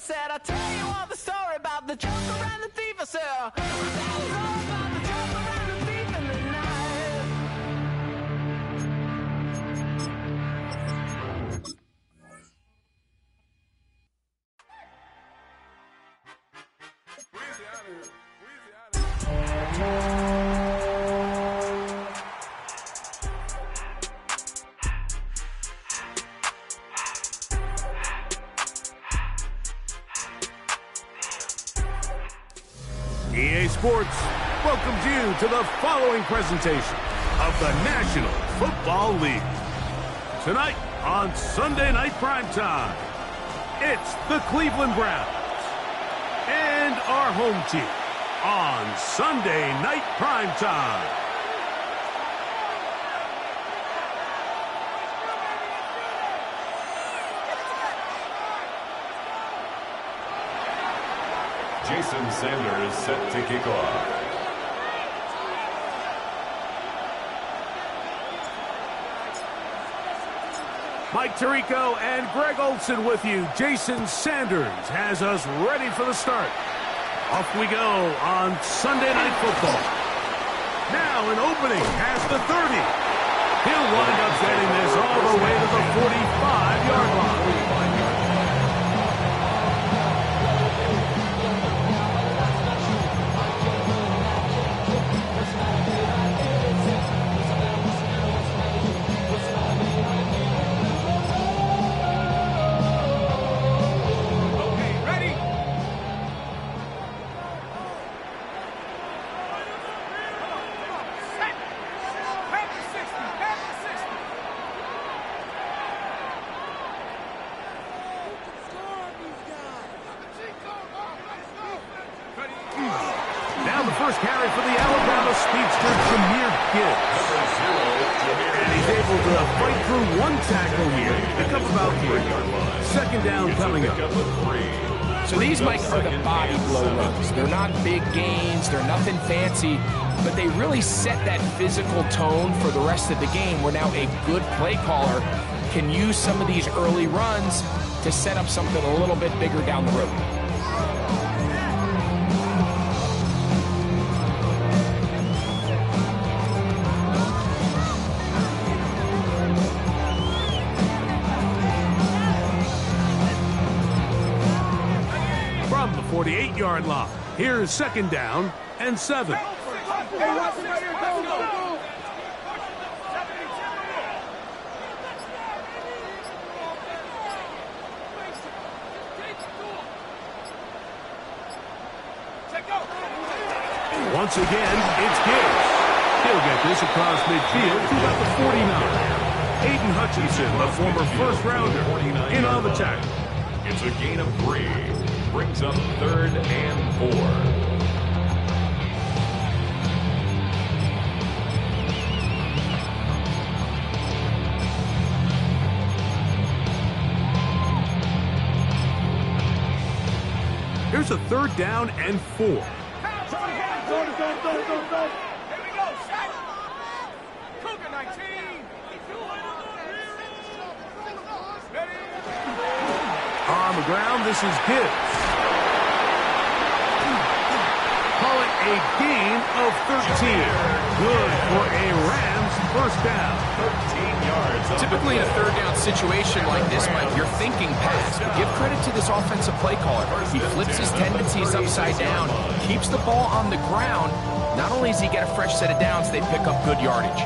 said, I'll tell you all the story about the joker and the thief. I said, I'll tell you all about the joker and the thief in the night. EA Sports welcomes you to the following presentation of the National Football League. Tonight on Sunday Night Primetime, it's the Cleveland Browns and our home team on Sunday Night Primetime. Jason Sanders set to kick off. Mike Tirico and Greg Olsen with you. Jason Sanders has us ready for the start. Off we go on Sunday Night Football. Now an opening past the 30. He'll wind up getting this all the way to the 45-yard line. First carry for the Alabama speedster, Jahmyr Gibbs. And he's able to fight through one tackle here. Pick up about 3. Second down coming up. So these, Mike, are the body blow runs. They're not big gains. They're nothing fancy. But they really set that physical tone for the rest of the game where now a good play caller can use some of these early runs to set up something a little bit bigger down the road. From the 48-yard line, here's second down and 7. Once again, it's Gibbs. He'll get this across midfield to about the 49. Aiden Hutchinson, the former first-rounder, in on the tackle. It's a gain of 3. Brings up 3rd and 4. Here's a 3rd down and 4. Here we go, shot. Cougar 19. On the ground, this is Gibbs. Call it a gain of 13. Good for a Rams first down. 13 yards. Typically in a 3rd down situation like this, Mike, you're thinking pass. But give credit to this offensive play caller. He flips his tendencies upside down, keeps the ball on the ground. Not only does he get a fresh set of downs, they pick up good yardage.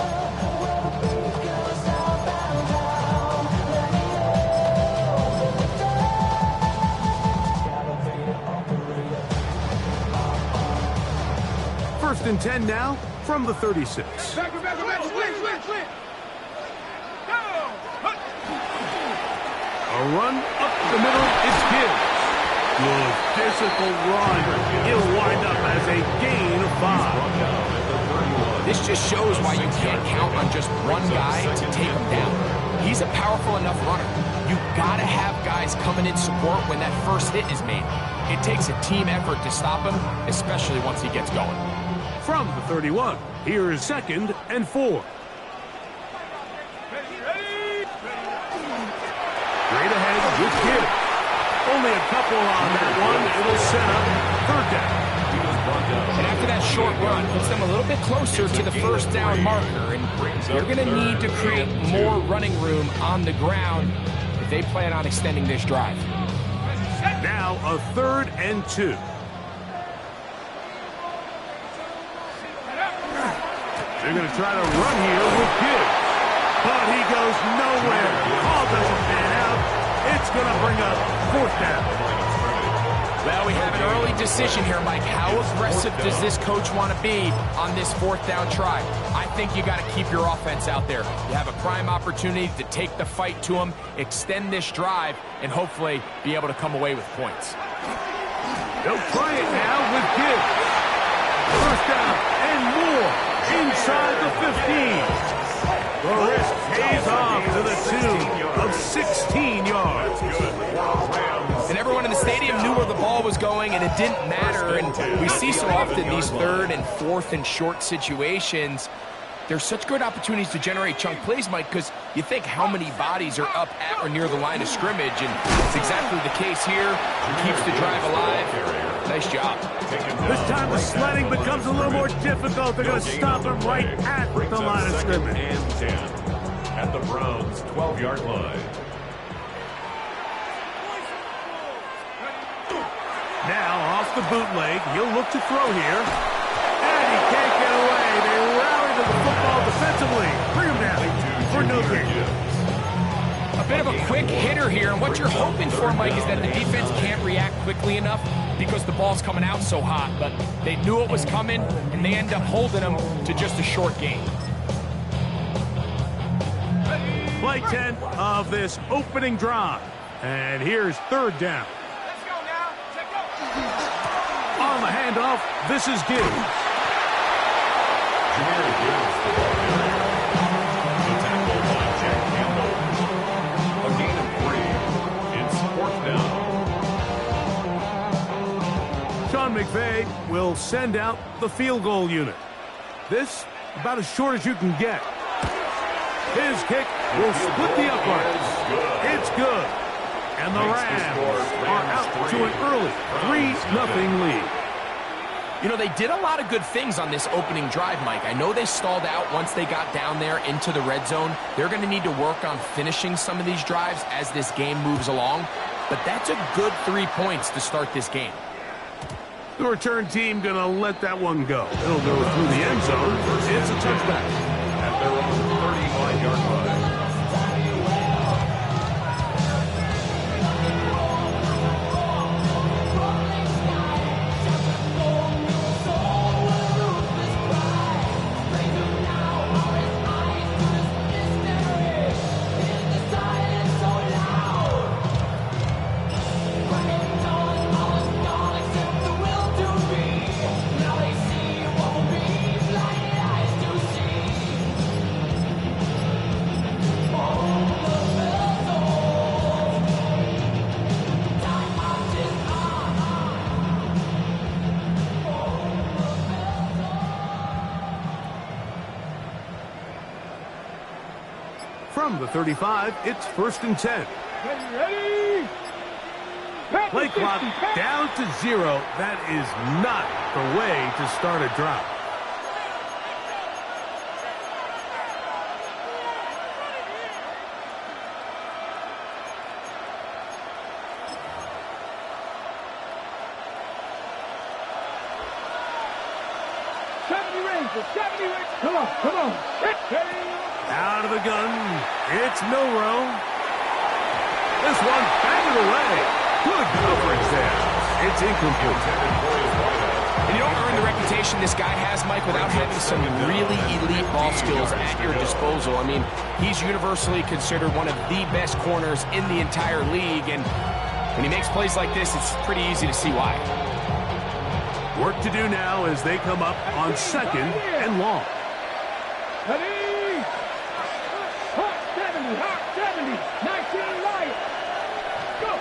First and 10 now from the 36. A run up the middle is Gibbs. Good physical run. He'll wind up as a gain of 5. This just shows why you can't count on just one guy to take him down. He's a powerful enough runner. You gotta have guys coming in support when that first hit is made. It takes a team effort to stop him, especially once he gets going. From the 31, here is 2nd and 4. Straight ahead with Gibbs. Only a couple careful on that one. It'll set up third down. And after that short run, puts them a little bit closer to the first down marker. And they're going to need to create more running room on the ground if they plan on extending this drive. Now a 3rd and 2. They're going to try to run here with Gibbs. But he goes nowhere. Ball doesn't pan out. It's going to bring up 4th down. Well, we have an early decision here, Mike. How aggressive does this coach want to be on this 4th down try? I think you got to keep your offense out there. You have a prime opportunity to take the fight to them, extend this drive, and hopefully be able to come away with points. They'll try it now with Gibbs. 1st down and more inside the 15. The risk pays off to the tune of 16 yards. And everyone in the stadium knew where the ball was going, and it didn't matter. And we see so often these 3rd and 4th and short situations. There's such good opportunities to generate chunk plays, Mike, because you think how many bodies are up at or near the line of scrimmage, and it's exactly the case here. It keeps the drive alive. Nice job. This time the sledding becomes a little more difficult. They're going to stop him right at the line of scrimmage. And 10 at the Browns' 12-yard line. Now off the bootleg, he'll look to throw here. And he can't get away. They rally to the football defensively. Bring him down for no gain. A bit of a quick hitter here, and what you're hoping for, Mike, is that the defense can't react quickly enough because the ball's coming out so hot. But they knew it was coming, and they end up holding them to just a short gain. Play 10 of this opening drive. And here's 3rd down. On the handoff, this is Gibbs. Jahmyr Gibbs, the ball carrier. The tackle by Jack Campbell. A gain of 3. It's 4th down. Sean McVay will send out the field goal unit. This, about as short as you can get. His kick will split the uprights. It's good. And the Rams are out to an early 3-0 lead. You know, they did a lot of good things on this opening drive, Mike. I know they stalled out once they got down there into the red zone. They're going to need to work on finishing some of these drives as this game moves along. But that's a good 3 points to start this game. The return team going to let that one go. It'll go through the end zone. It's a touchback. At their own 35-yard line. From the 35, it's 1st and 10. Ready? Play clock down to 0. That is not the way to start a drive. Come on. Out of the gun, it's Milroe. This one batted away. Good coverage there. It's incomplete. And you don't earn the reputation this guy has, Mike, without having some really elite ball skills at your disposal. I mean, he's universally considered one of the best corners in the entire league, and when he makes plays like this, it's pretty easy to see why. Work to do now as they come up on 2nd and long. Ready? Hot 70, 19 right. Go.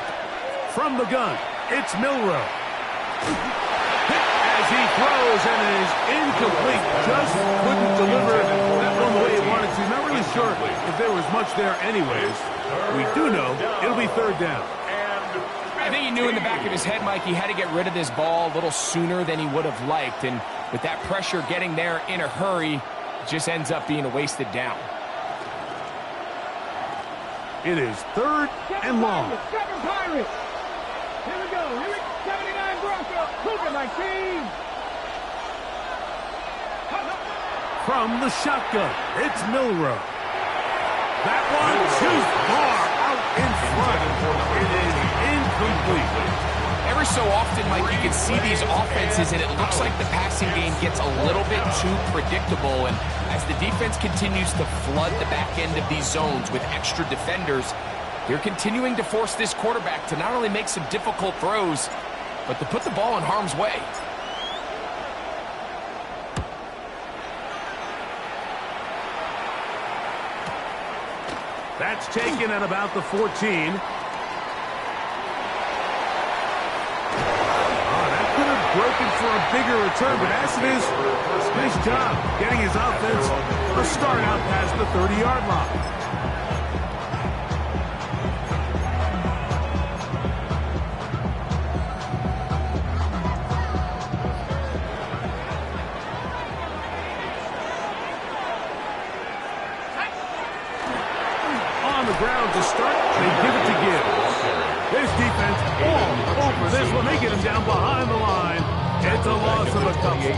From the gun, it's Milroe. As he throws and it is incomplete. Just couldn't deliver that one the way he wanted to. Not really sure if there was much there anyways. We do know it'll be 3rd down. And I think he knew in the back of his head, Mike, he had to get rid of this ball a little sooner than he would have liked. And with that pressure getting there in a hurry, it just ends up being a wasted down. It is 3rd and long. Second Pirates. Here we go. Here we go. 79 Broncos. Look at my team. From the shotgun, it's Milroe. That one too far out in front. It is incomplete. Every so often, Mike, you can see these offenses, and it looks like the passing game gets a little bit too predictable. And as the defense continues to flood the back end of these zones with extra defenders, they're continuing to force this quarterback to not only make some difficult throws, but to put the ball in harm's way. That's taken at about the 14. That could have broken for a bigger return, but as it is, nice job getting his offense a start out past the 30-yard line. Ground to start, they give it to Gibbs. This defense all over this one. They get him down behind the line. It's a loss of a couple.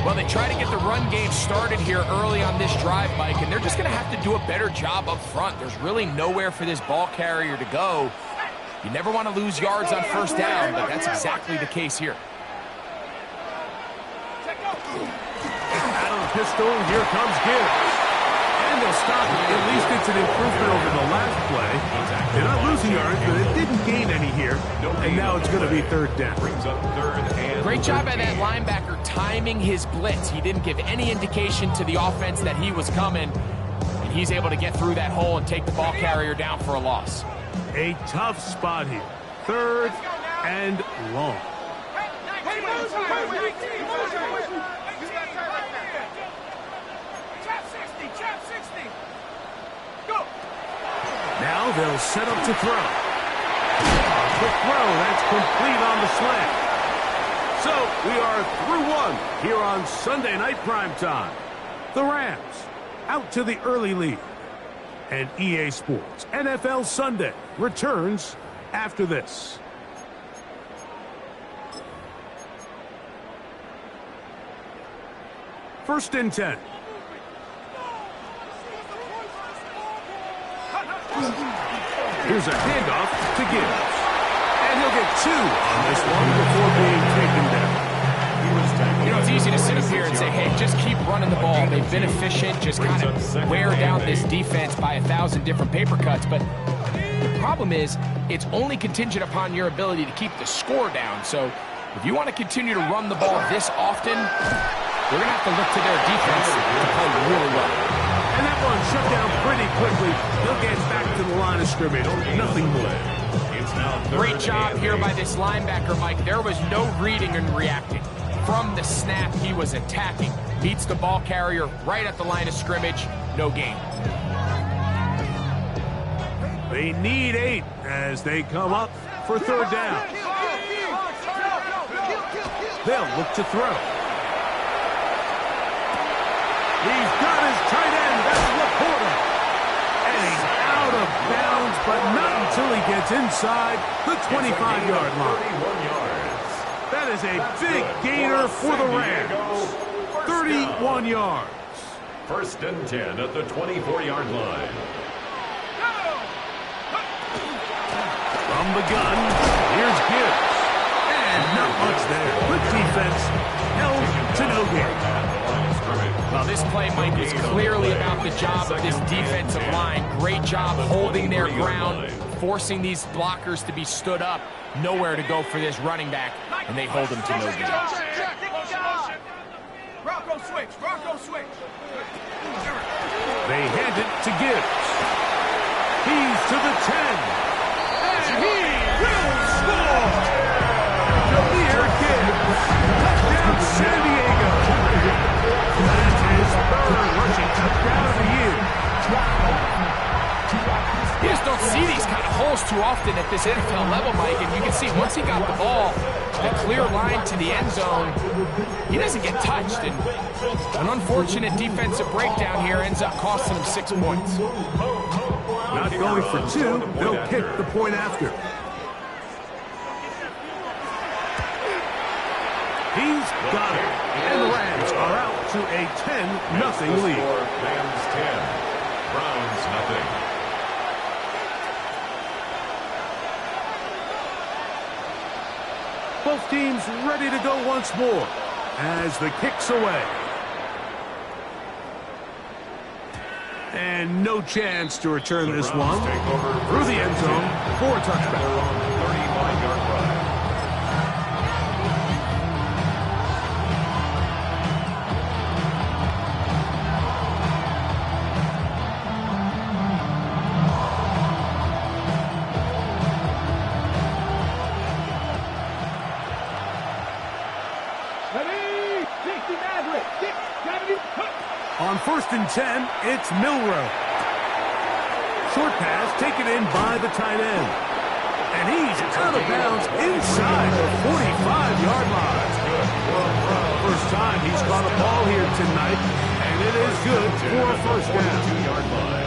Well, they try to get the run game started here early on this drive, Mike, and they're just going to have to do a better job up front. There's really nowhere for this ball carrier to go. You never want to lose yards on first down, but that's exactly the case here. Out of the pistol, here comes Gibbs. And they'll stop it. At least it's an improvement over the last play. They're not losing yards, but it didn't gain any here. And now it's going to be 3rd down. Great job by that linebacker timing his blitz. He didn't give any indication to the offense that he was coming. And he's able to get through that hole and take the ball carrier down for a loss. A tough spot here. 3rd and long. Now they'll set up to throw. Quick throw, that's complete on the slant. So we are through one here on Sunday Night Primetime. The Rams out to the early lead. And EA Sports NFL Sunday returns after this. First and 10. Here's a handoff to Gibbs. And he'll get 2 on this one before being taken down. You know, it's easy to sit up here and say, hey, just keep running the ball. They've been efficient, just kind of wear down this defense by 1,000 different paper cuts. But the problem is, it's only contingent upon your ability to keep the score down. So if you want to continue to run the ball this often, they're going to have to look to their defense to play really well. And that one shut down pretty quickly. They'll get back to the line of scrimmage. Nothing more. Great job here by this linebacker, Mike. There was no reading and reacting. From the snap, he was attacking. Beats the ball carrier right at the line of scrimmage. No gain. They need 8 as they come up for 3rd down. They'll look to throw. He's got his tight end. That's Laporta. And he's out of bounds, but not until he gets inside the 25-yard line. That is a big gainer for the Rams. 31 yards. First and 10 at the 24-yard line. From the gun, here's Gibbs. And not much there. Good defense. Held to no gain. Well, this play, Mike, was clearly about the job of this defensive line. Great job holding their ground, forcing these blockers to be stood up. Nowhere to go for this running back, and they hold him to no gain. Rocco switch. Rocco switch. They hand it to Gibbs. He's to the 10. And he will score! Jahmyr Gibbs. Touchdown San Diego. That's his 3rd rushing touchdown of the year. You just don't see these kind of holes too often at this NFL level, Mike, and you can see once he got the ball, the clear line to the end zone, he doesn't get touched, and an unfortunate defensive breakdown here ends up costing him 6 points. Not going for two, they'll kick the point after. He's got it, and the Rams are out to a 10-0 lead. Rams 10, Browns nothing. Both teams ready to go once more as the kick's away. And no chance to return this one through the end zone for a touchback. 35-yard run. On 1st and 10, it's Milroe. Short pass taken in by the tight end. And he's out of bounds inside the 45-yard line. First time he's caught a ball here tonight, and it is good for a first down.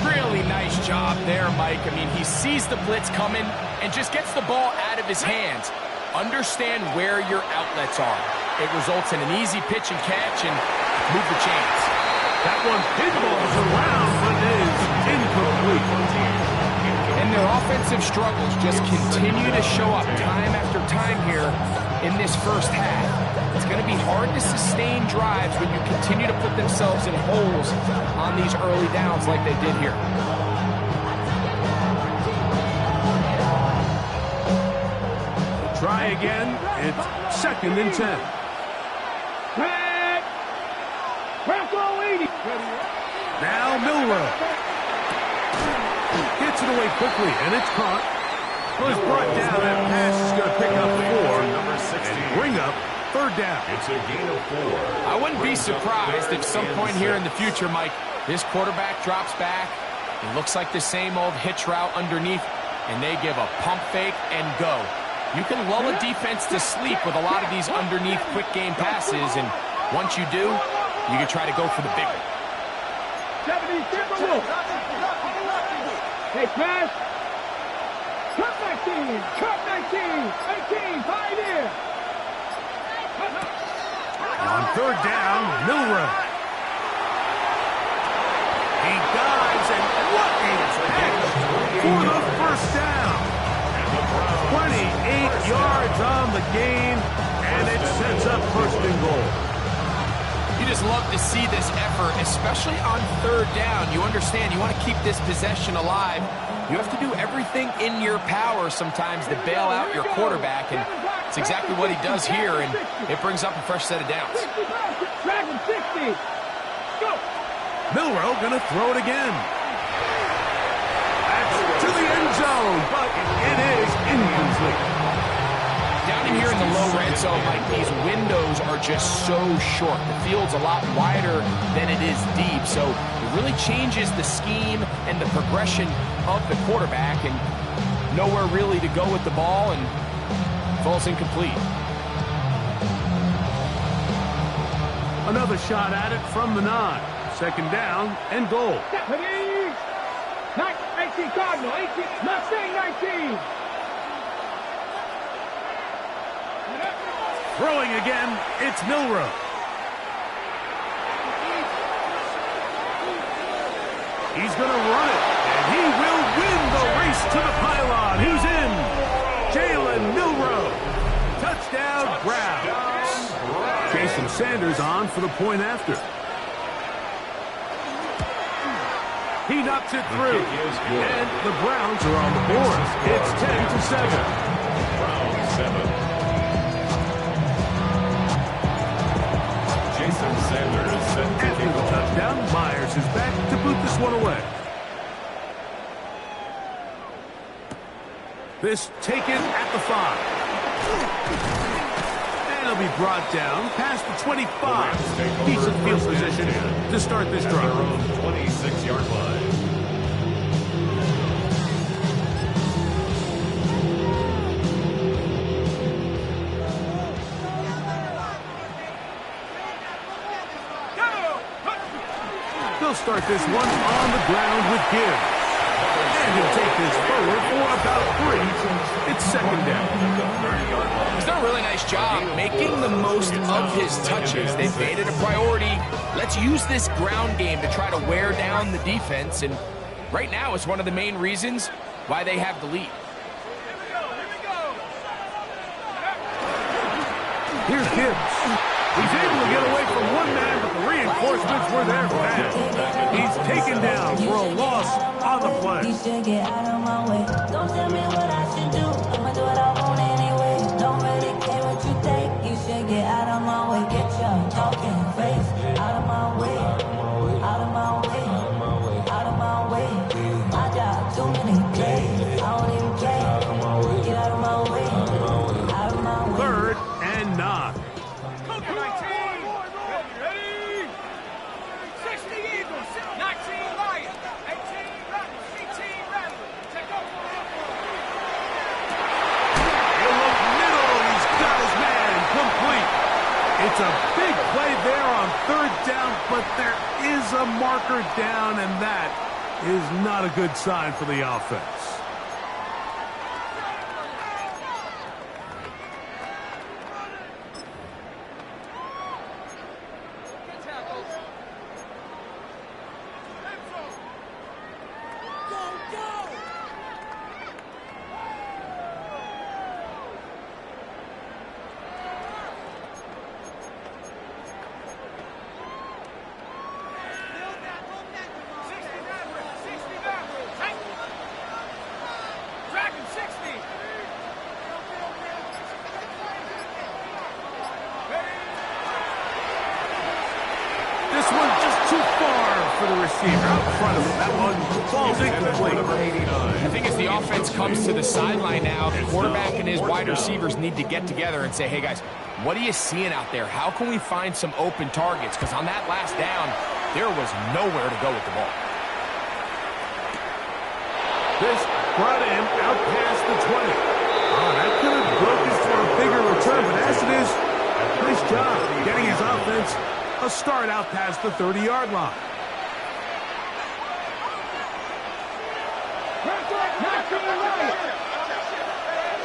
Really nice job there, Mike. I mean, he sees the blitz coming and just gets the ball out of his hands. Understand where your outlets are. It results in an easy pitch and catch and move the chains. That one pinballs around, but is incomplete. And their offensive struggles just continue to show up time after time here in this first half. It's going to be hard to sustain drives when you continue to put themselves in holes on these early downs like they did here. Try again. It's 2nd and 10. Now Milroe. Gets it away quickly, and it's caught. Was brought down. That pass is going to pick up 4 and bring up 3rd down. It's a gain of 4. I wouldn't be surprised if some point here in the future, Mike, this quarterback drops back. It looks like the same old hitch route underneath, and they give a pump fake and go. You can lull a defense to sleep with a lot of these underneath quick game passes, and once you do, you can try to go for the big one. Hey, pass. Cut 19. Cut 19. 18. 5 in. On 3rd down, Milroe. He dives, and what a catch for the first down. 28 yards on the gain, and it sets up 1st and goal. You just love to see this effort, especially on 3rd down. You understand, you want to keep this possession alive. You have to do everything in your power sometimes to bail out your quarterback, and it's exactly what he does here, and it brings up a fresh set of downs. Milroe going to throw it again. That's to the end zone, but it is incomplete. Down in here in the low red zone, Mike, these windows are just so short. The field's a lot wider than it is deep, so it really changes the scheme and the progression of the quarterback, and nowhere really to go with the ball, and falls incomplete. Another shot at it from the 9. 2nd down and goal. 19 Cardinal, 18, Mustang 19. Throwing again, it's Milroe. He's going to run it, and he will win the race to the pylon. He's in. Jalen Milroe. Touchdown, Browns. Jason Sanders on for the point after. He knocks it through, and the Browns are on the board. It's 10-7. Browns 7. Jason Sanders set to After kick the off. touchdown, Myers is back to boot this one away. This taken at the 5. And it'll be brought down past the 25. Decent field position to start this drive. Their own 26-yard line. They'll start this one on the ground with Gibbs. And he'll take this forward for about 3. It's second down. He's done a really nice job making the most of his touches. They've made it a priority. Let's use this ground game to try to wear down the defense. And right now, it's one of the main reasons why they have the lead. Here's Gibbs. He's able to get away from one man, but the reinforcements were there fast. He's taken down for a loss on the play. You should get out of my way. Don't tell me what I should do. I'ma do what I want anyway. Don't really care what you think. You should get out of my way. Get your talking face out of my way. Out of my way. Out of my way. I got too many plays. I don't even care. Get out of my way. Out of my way. 3rd and 9. It's a big play there on 3rd down, but there is a marker down, and that is not a good sign for the offense. This one's just too far for the receiver out front of him. That one falls incomplete. I think as the offense comes to the sideline now, the quarterback and his wide receivers need to get together and say, hey, guys, what are you seeing out there? How can we find some open targets? Because on that last down, there was nowhere to go with the ball. This brought him out past the 20. Oh, that could have broken for a bigger return, but as it is, nice job getting his offense a start out past the 30-yard line.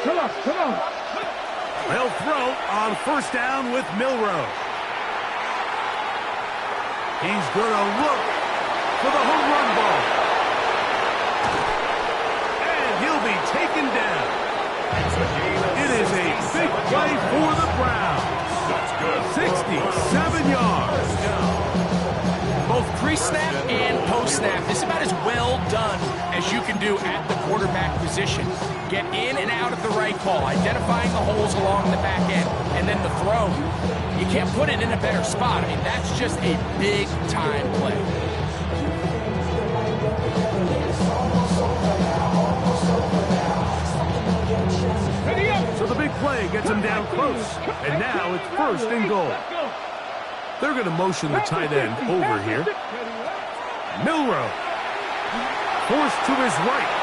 Come on, come on. They'll throw on 1st down with Milroe. He's going to look for the home run ball. And he'll be taken down. It is a big play for the Browns. 67 yards. Both pre-snap and post-snap, this is about as well done as you can do at the quarterback position. Get in and out of the right ball, identifying the holes along the back end, and then the throw. You can't put it in a better spot. I mean, that's just a big-time play. So the big play gets him down close, and now it's 1st and goal. They're going to motion the tight end over here. Milroe forced to his right.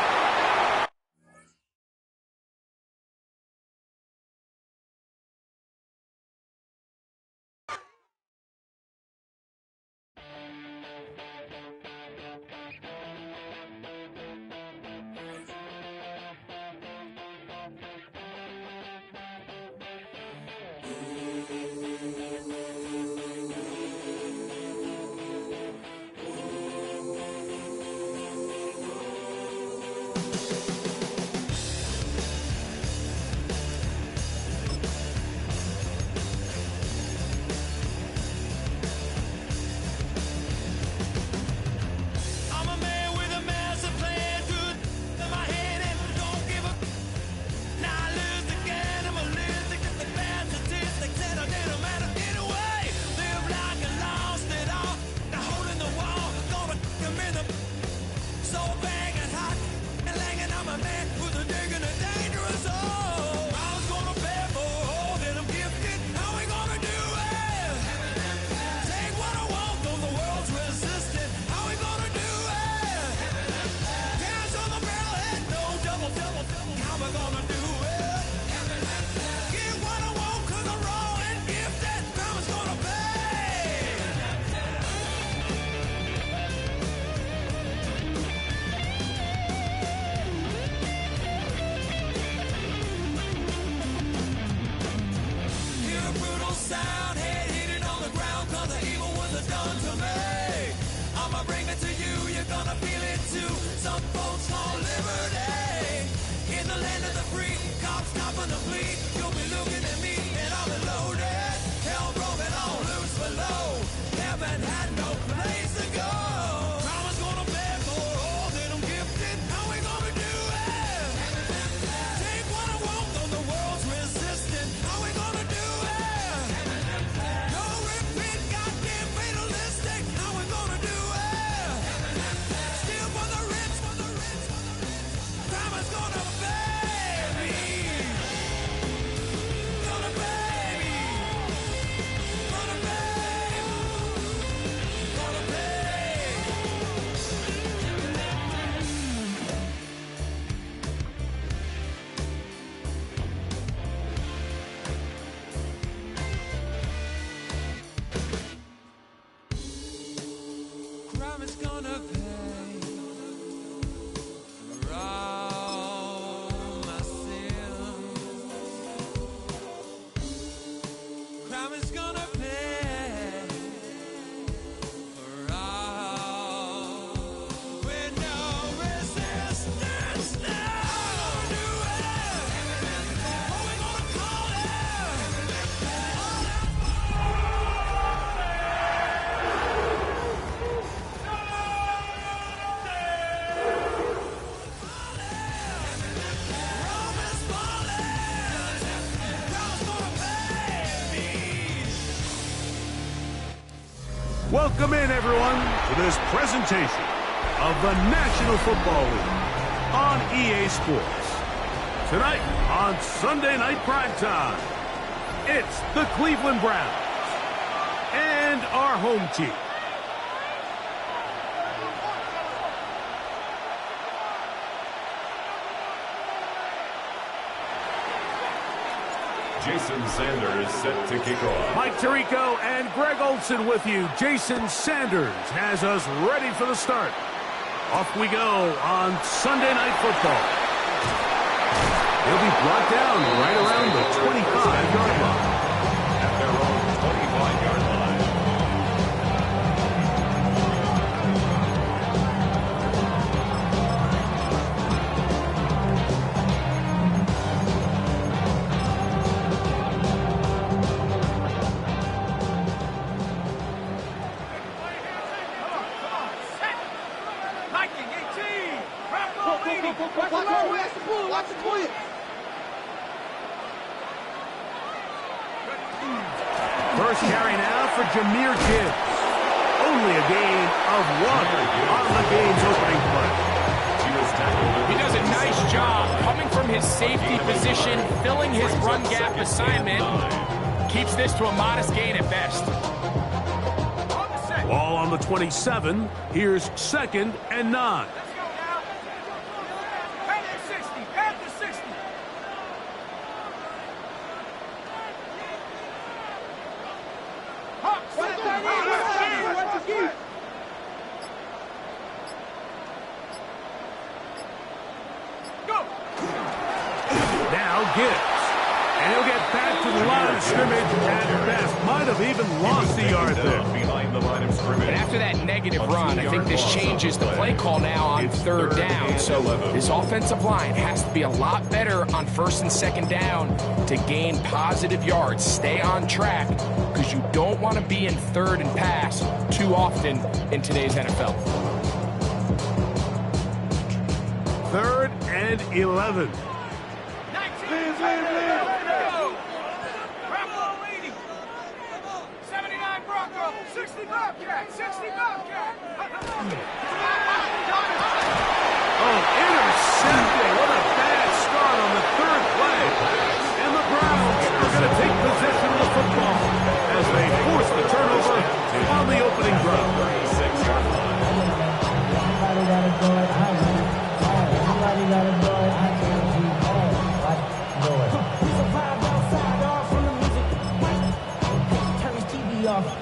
Said I did sound, head hitting on the ground, cause the evil ones are done to me. I'ma bring it to you, you're gonna feel it too. Some folks call liberty. In the land of the free, cops stopping the fleet. You'll be looking at me and I'll be loaded. Hell broken all loose below. Heaven had no place to go. Karma's gonna pay for all that I'm gifted. How we gonna do it? Take what I want, though the world's resistant. How we gonna do it? No repeat, goddamn fatalistic. How we gonna do it? Still for the rich, for the rich, for the rich. Karma's gonna pay me. Gonna pay me. Gonna pay. Gonna pay. Crime is gonna pay for all my sins. Crime is gonna pay for all with no resistance. Now do it. What we gonna call Rome is falling. God's gonna pay me. Welcome in, everyone, to this presentation of the National Football League on EA Sports. Tonight on Sunday Night Primetime, it's the Cleveland Browns and our home team. Jason Sanders set to kick off. Mike Tirico and Greg Olson with you. Jason Sanders has us ready for the start. Off we go on Sunday Night Football. He'll be brought down right around the 25-yard line. At their own 25-yard line. Watch the twin. First carry now for Jahmyr Gibbs. Only a gain of 1 on the game's opening play. He was tackled. He does a nice job coming from his safety position, filling his run gap assignment. Keeps this to a modest gain at best. Ball on the 27. Here's 2nd and 9. Now Gibbs. And he'll get back to the line of scrimmage at best. Might have even lost the yard there. Behind the line of scrimmage. And after that negative run, I think this changes the play call now on 3rd down. So this offensive line has to be a lot better on 1st and 2nd down to gain positive yards. Stay on track because you don't want to be in 3rd and pass too often in today's NFL. 3rd and 11. Oh, intercepted. What a bad start on the 3rd play. And the Browns are going to take possession of the football as they force the turnover on the opening drive.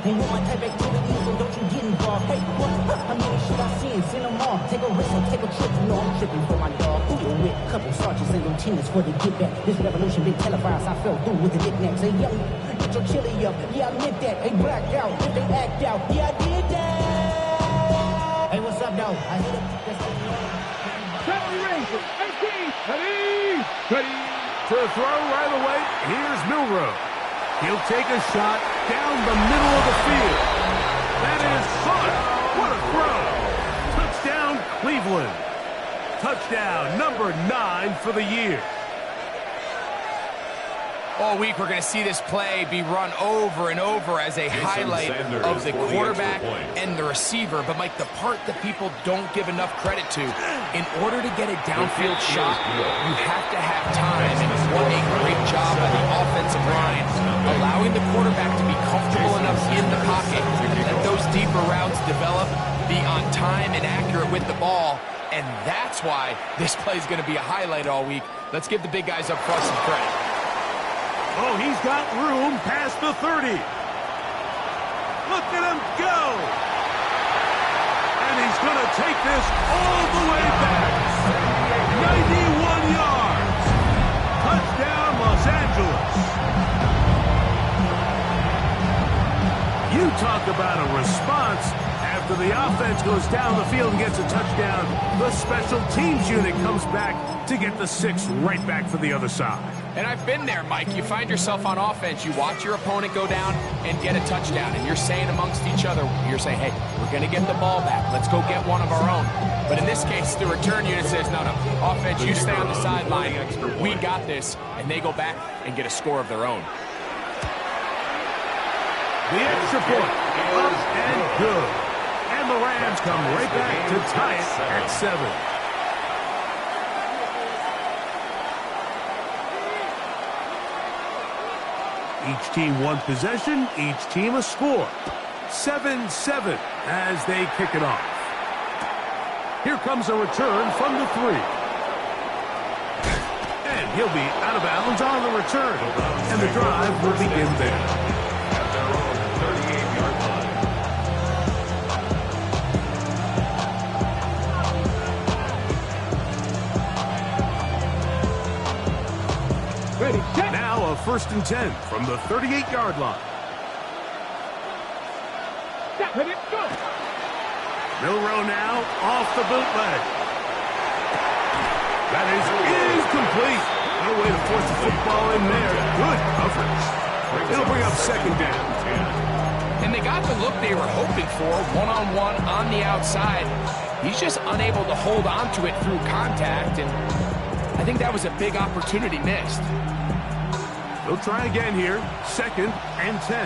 And with my type activities, so don't you get involved. Hey, what? I mean, shit I seen, send them off. Take a risk and take a trip. You know I'm tripping for my dog. Who you with? Couple sergeants and lieutenants for the get back. This revolution been televised. I fell through with the knickknacks. Hey, yo, get your chili up. Yeah, I meant that. They blacked out. If they act out. Yeah, I did that. Hey, what's up, though? I hit it. Top of the ring for 18. Ready? Ready. To throw right away, here's Milroe. He'll take a shot down the middle of the field. That is caught. What a throw. Touchdown, Cleveland. Touchdown number 9 for the year. All week, we're going to see this play be run over and over as a highlight of the quarterback and the receiver. But, Mike, the part that people don't give enough credit to, in order to get a downfield shot, you have to have time. And what a great job by the offensive line, allowing the quarterback to be comfortable enough in the pocket, let those deeper routes develop, be on time and accurate with the ball. And that's why this play is going to be a highlight all week. Let's give the big guys up front some credit. Oh, he's got room past the 30. Look at him go. And he's going to take this all the way back. 91 yards. Touchdown, Los Angeles. You talk about a response. After the offense goes down the field and gets a touchdown, the special teams unit comes back to get the 6 right back for the other side. And I've been there, Mike. You find yourself on offense, you watch your opponent go down and get a touchdown, and you're saying amongst each other, you're saying, hey, we're going to get the ball back. Let's go get one of our own. But in this case, the return unit says, no, offense, you stay on the sideline. We got this. And they go back and get a score of their own. The extra point, up and good. And the Rams come right back to tie it at 7. Each team one possession, each team a score. 7-7 as they kick it off. Here comes a return from the 3. And he'll be out of bounds on the return. And the drive will begin there. Now a 1st and 10 from the 38-yard line. Milroe now off the bootleg. That is incomplete. No way to force the football in there. Good coverage. It'll bring up 2nd down. And they got the look they were hoping for, one-on-one on the outside. He's just unable to hold on to it through contact, and I think that was a big opportunity missed. They'll try again here. 2nd and 10.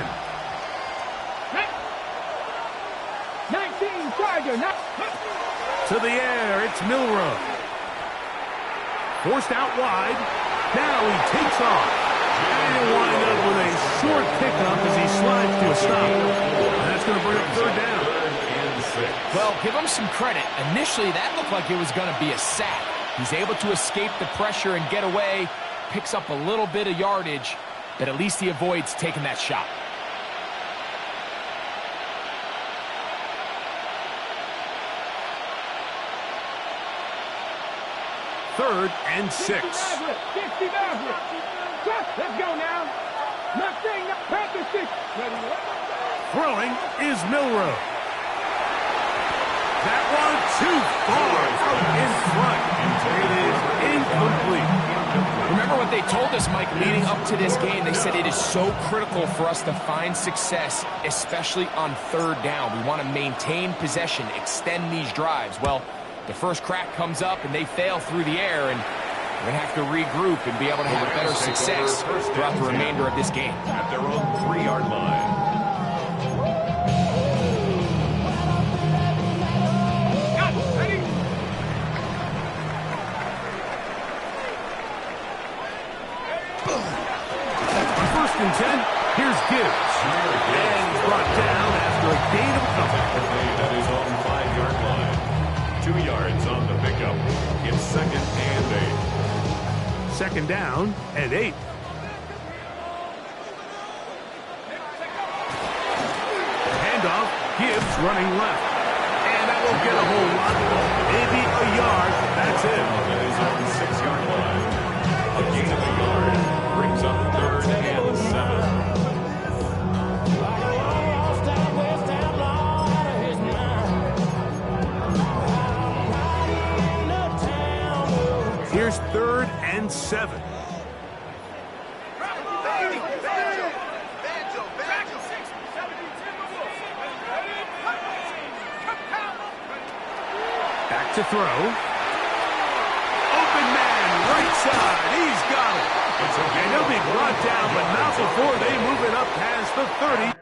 19 Tiger. To the air, it's Milroe. Forced out wide. Now he takes off. And he'll wind up with a short pickup as he slides to a stop. And that's going to bring up 3rd down. Well, give him some credit. Initially, that looked like it was going to be a sack. He's able to escape the pressure and get away. Picks up a little bit of yardage, but at least he avoids taking that shot. Third and 6. 60 Maverick. Let's go now. Mustang, Panther 6. Throwing is Milroe. That one too far out in front. It is incomplete. Remember what they told us, Mike, leading up to this game. They said it is so critical for us to find success, especially on 3rd down. We want to maintain possession, extend these drives. Well, the first crack comes up and they fail through the air, and we're going to have to regroup and be able to have better success throughout the remainder of this game. At their own 3-yard line. First and 10, here's Gibbs. And he's brought down after a gain of a couple. That is on the 5-yard line. 2 yards on the pickup. It's 2nd and 8. 2nd down and 8. Handoff, Gibbs running left. And that won't get a whole lot. Maybe a yard. That's it. That is on the 6-yard line. A gain of a yard brings up 3rd and 7. 3rd and 7. Back to throw. Open man, right side. He's got it. And he'll be brought down, but not before they move it up past the 30.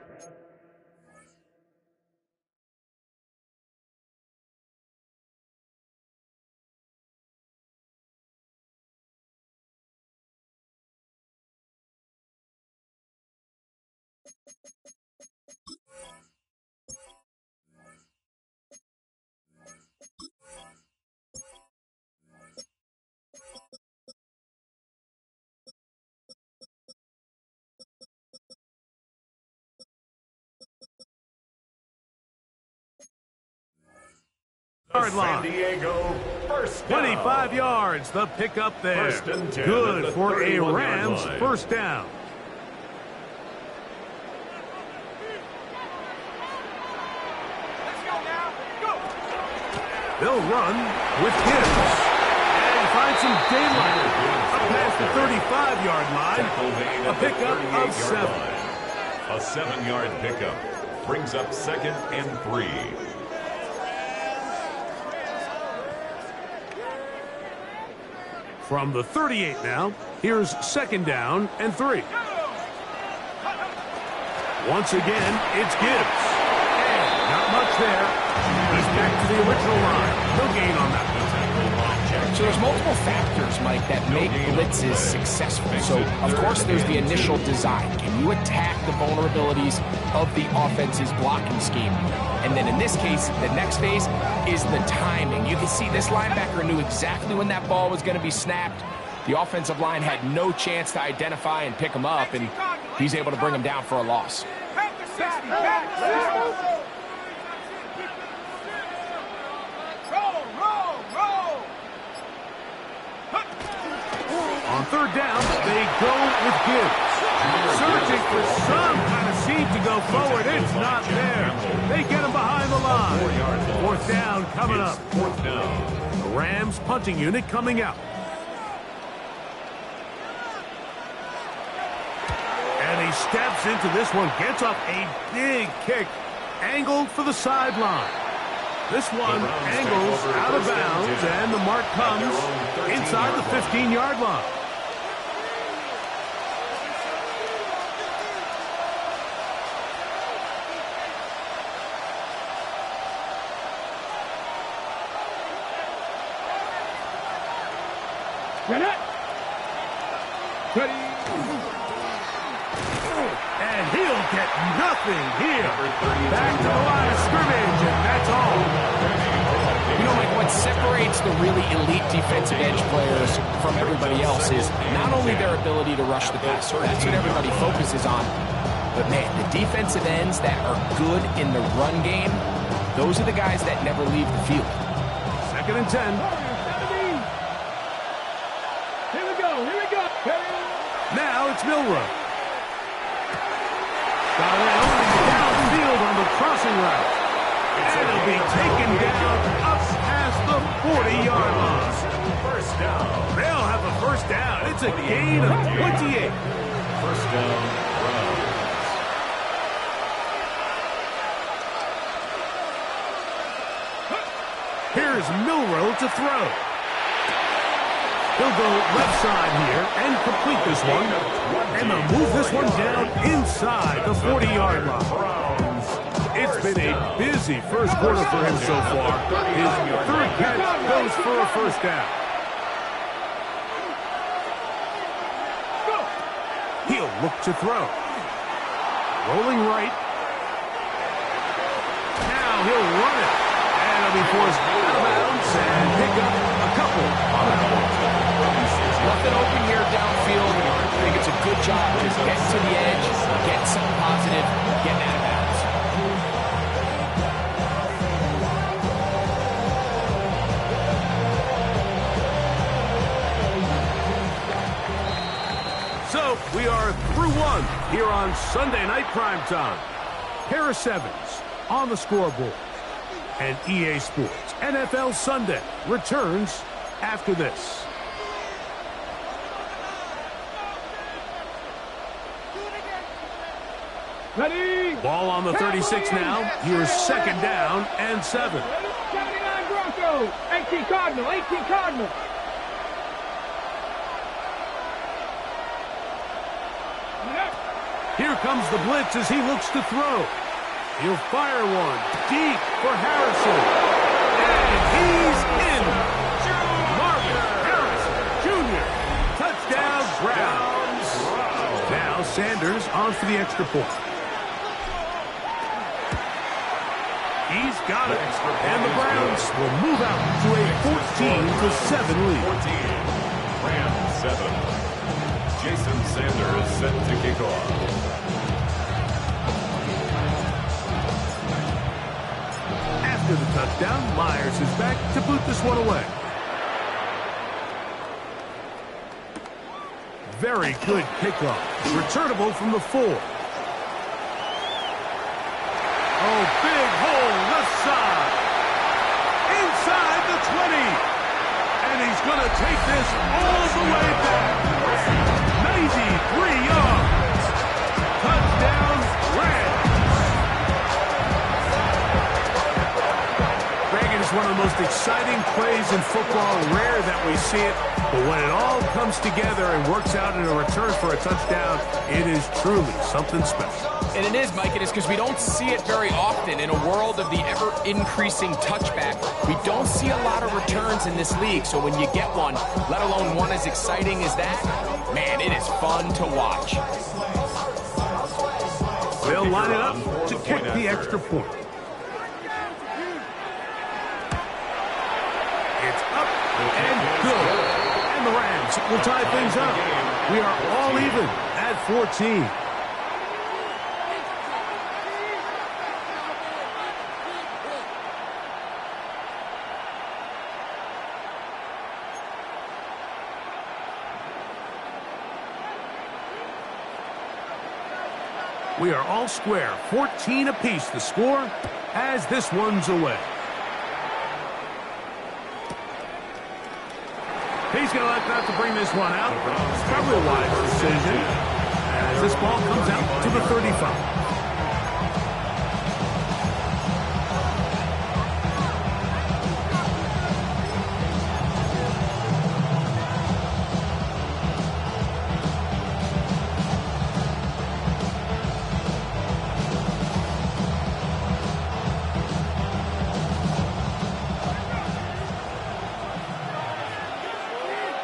San Diego, first down. 25 yards, the pickup there. First and 10 Good for a 31-yard Rams line. first down. They'll run with Gibbs. And find some daylight. Up past the 35-yard line. A pickup of 7. A 7-yard pickup brings up 2nd and 3. From the 38 now, here's 2nd down and 3. Once again, it's Gibbs. And not much there. He's back to the original line. No gain on that one. So there's multiple factors, Mike, that make blitzes successful. So, of course, there's the initial design. Can you attack the vulnerabilities of the offense's blocking scheme? And then in this case, the next phase is the timing. You can see this linebacker knew exactly when that ball was going to be snapped. The offensive line had no chance to identify and pick him up, and he's able to bring him down for a loss. On 3rd down, they go with Gibbs. Searching for some kind of seed to go forward. It's not there. They get him behind the line. 4th down coming up. 4th down. The Rams punting unit coming out. And he steps into this one. Gets up a big kick. Angled for the sideline. This one angles out of bounds, and the mark comes inside the 15-yard line. And he'll get nothing here. Back to the line of scrimmage, and that's all. You know, Mike, what separates the really elite defensive edge players from everybody else is not only their ability to rush the passer. That's what everybody focuses on. But, man, the defensive ends that are good in the run game, those are the guys that never leave the field. 2nd and 10. Here we go. Now it's Milroe. Got an opening downfield on the crossing route. And it'll be taken down up past the 40-yard line. First down. They'll have a first down. It's a gain of 28. First down, Browns. Here's Milroe to throw. He'll go left side here and complete this one. And they'll move this one down inside the 40-yard line. It's been a busy first quarter for him so far. His 3rd catch goes for a first down. He'll look to throw. Rolling right. Now he'll run it. And he'll be forced out of bounds and pick up a couple on that one. Nothing open here downfield. I think it's a good job. Just get to the edge, get something positive, get out of bounds. So we are through one here on Sunday Night Primetime. Pair of 7s on the scoreboard. And EA Sports NFL Sunday returns after this. Ready? Ball on the 36 now. Here's second down and 7. 79 Broncos. 18 Cardinal. 18 Cardinal. Here comes the blitz as he looks to throw. He'll fire one deep for Harrison. And he's in. Marvin Harrison Jr. Touchdown Browns. Now Sanders on for the extra point. He's got it. And the Browns will move out to a 14-7 lead. 14. Rams 7. Jason Sanders set to kick off. After the touchdown, Myers is back to boot this one away. Very good kickoff. Returnable from the 4. Oh, big hole left side. Inside the 20. And he's going to take this all the way back. 93 yards. Touchdown, Rams. Reagan is one of the most exciting plays in football. Rare that we see it. But when it all comes together and works out in a return for a touchdown, it is truly something special. And it is, Mike. It is because we don't see it very often in a world of the ever-increasing touchback. We don't see a lot of returns in this league. So when you get one, let alone one as exciting as that, man, it is fun to watch. They'll line it up to kick the extra point. It's up and good. And the Rams will tie things up. We are all even at 14. We are all square, 14 apiece the score as this one's away. He's going to elect not to bring this one out. Probably a wise decision as this ball comes out to the 35.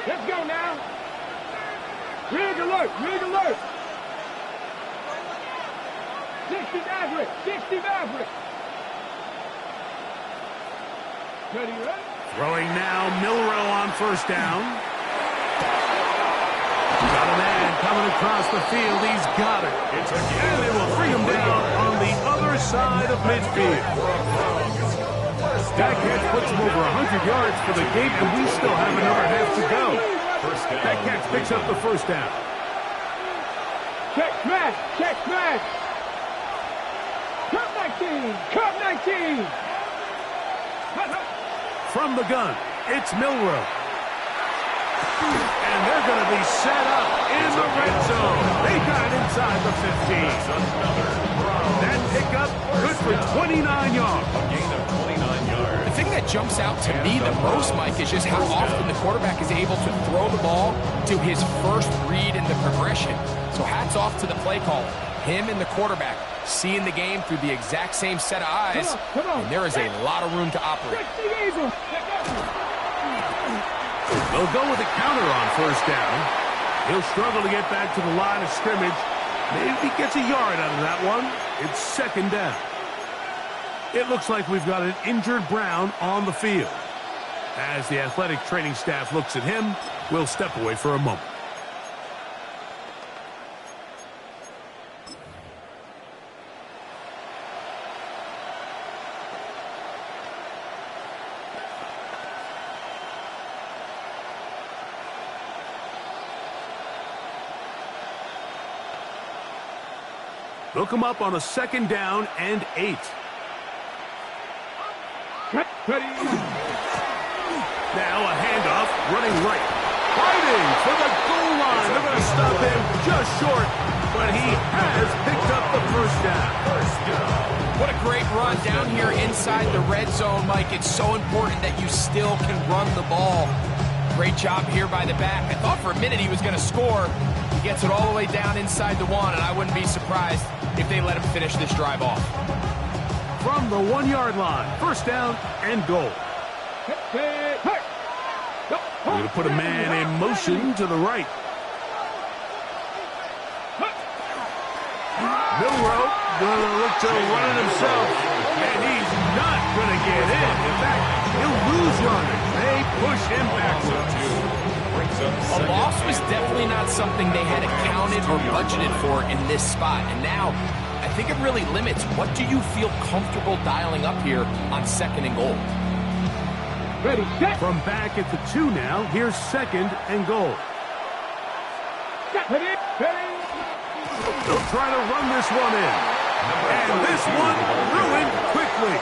Let's go now. Rig alert. Rig alert. 60 Maverick. 60 Maverick. Ready, ready? Throwing now, Milrow on first down. Got a man coming across the field. He's got it. And they will bring him down on the other side of midfield. That catch puts him over 100 yards for the game, and we still have another half to go. That catch picks up the first down. Check smash. Check smash. Cup 19. Cup 19. From the gun, it's Milrow. And they're going to be set up in the red zone. They got it inside the 15. That pickup good for 29 yards. A gain of 29 yards. The thing that jumps out to me the most, Mike, is just how often the quarterback is able to throw the ball to his first read in the progression. So hats off to the play caller. Him and the quarterback seeing the game through the exact same set of eyes. Come on. And there is a lot of room to operate. They'll go with a counter on first down. He'll struggle to get back to the line of scrimmage. Maybe he gets a yard out of that one. It's second down. It looks like we've got an injured Brown on the field. As the athletic training staff looks at him, we'll step away for a moment. They'll come up on a second down and 8. Ready. Now a handoff, running right. Fighting for the goal line. They're going to stop him just short, but he has picked up the first down. What a great run down here inside the red zone, Mike. It's so important that you still can run the ball. Great job here by the back. I thought for a minute he was going to score. He gets it all the way down inside the 1, and I wouldn't be surprised if they let him finish this drive off. From the 1-yard line, first down and goal. We're going to put a man in motion to the right. Milroe going to look to run it himself, and he's not going to get in. In fact, he'll lose yardage. They push him backwards. A loss was definitely not something they had accounted or budgeted for in this spot, and now I think it really limits what do you feel comfortable dialing up here on second and goal. Ready, set. From back at the 2 now, here's second and goal. Ready, ready. They'll try to run this one in. And this one ruined quickly.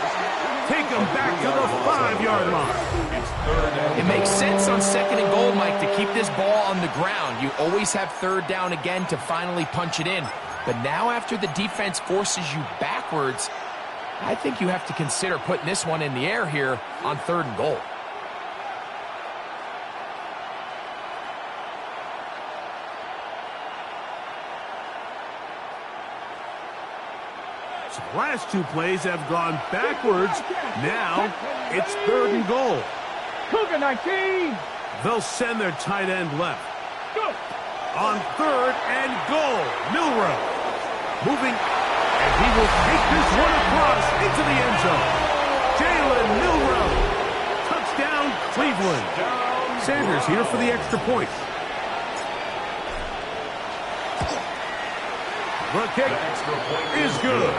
Take them back to the 5-yard line. It makes sense on second and goal, Mike, to keep this ball on the ground. You always have third down again to finally punch it in. But now after the defense forces you backwards, I think you have to consider putting this one in the air here on third and goal. So the last 2 plays have gone backwards. Now it's third and goal. Cougar 19. They'll send their tight end left. Go. On third and goal, Milroe moving, and he will take this one across into the end zone. Jalen Milroe, touchdown Cleveland. Sanders here for the extra point. The kick is good.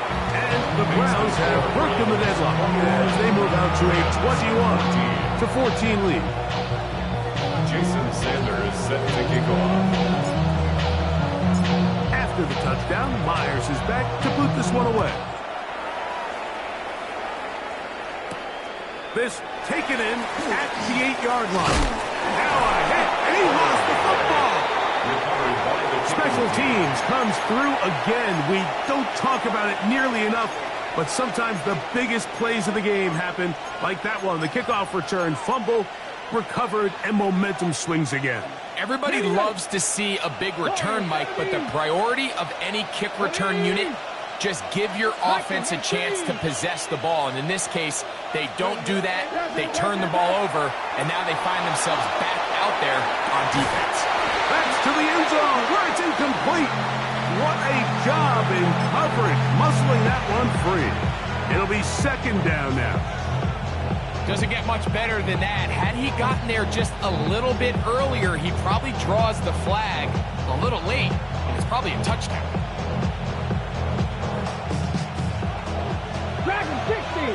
And the Browns have broken the deadlock as they move out to a 21-14 lead. Jason Sanders set to kick off. After the touchdown, Myers is back to boot this one away. This taken in at the 8-yard line. Now a hit, and he lost the football. Special teams comes through again. We don't talk about it nearly enough, but sometimes the biggest plays of the game happen like that one. The kickoff return, fumble, recovered, and momentum swings again. Everybody loves to see a big return, Mike, but the priority of any kick return unit, just give your offense a chance to possess the ball. And in this case, they don't do that. They turn the ball over, and now they find themselves back out there on defense. That's to the end zone where it's incomplete. What a job in coverage, muscling that one free. It'll be second down now. Doesn't get much better than that. Had he gotten there just a little bit earlier, he probably draws the flag a little late, and it's probably a touchdown. Dragon 60.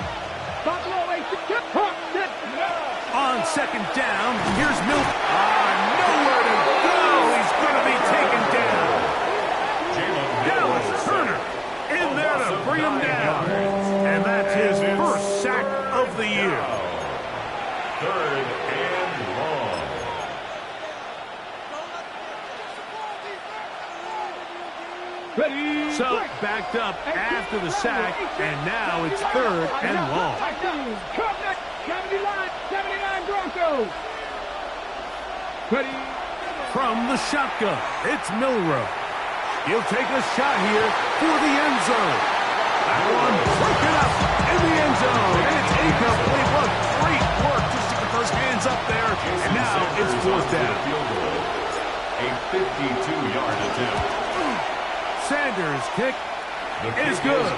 Buffalo 8. On second down, here's Milton. Nowhere to go. He's going to be taken down. Dallas Turner in there to bring him down. And that's his first sack of the year. Third and long. Ready. So backed up after the sack, and now it's third and long. 79 Broncos. Ready. From the shotgun, it's Milroe. He'll take a shot here for the end zone. That one broken up in the end zone, and it's incomplete. What great work just to get those hands up there, and now it's fourth down. A 52-yard attempt. Sanders' kick is good.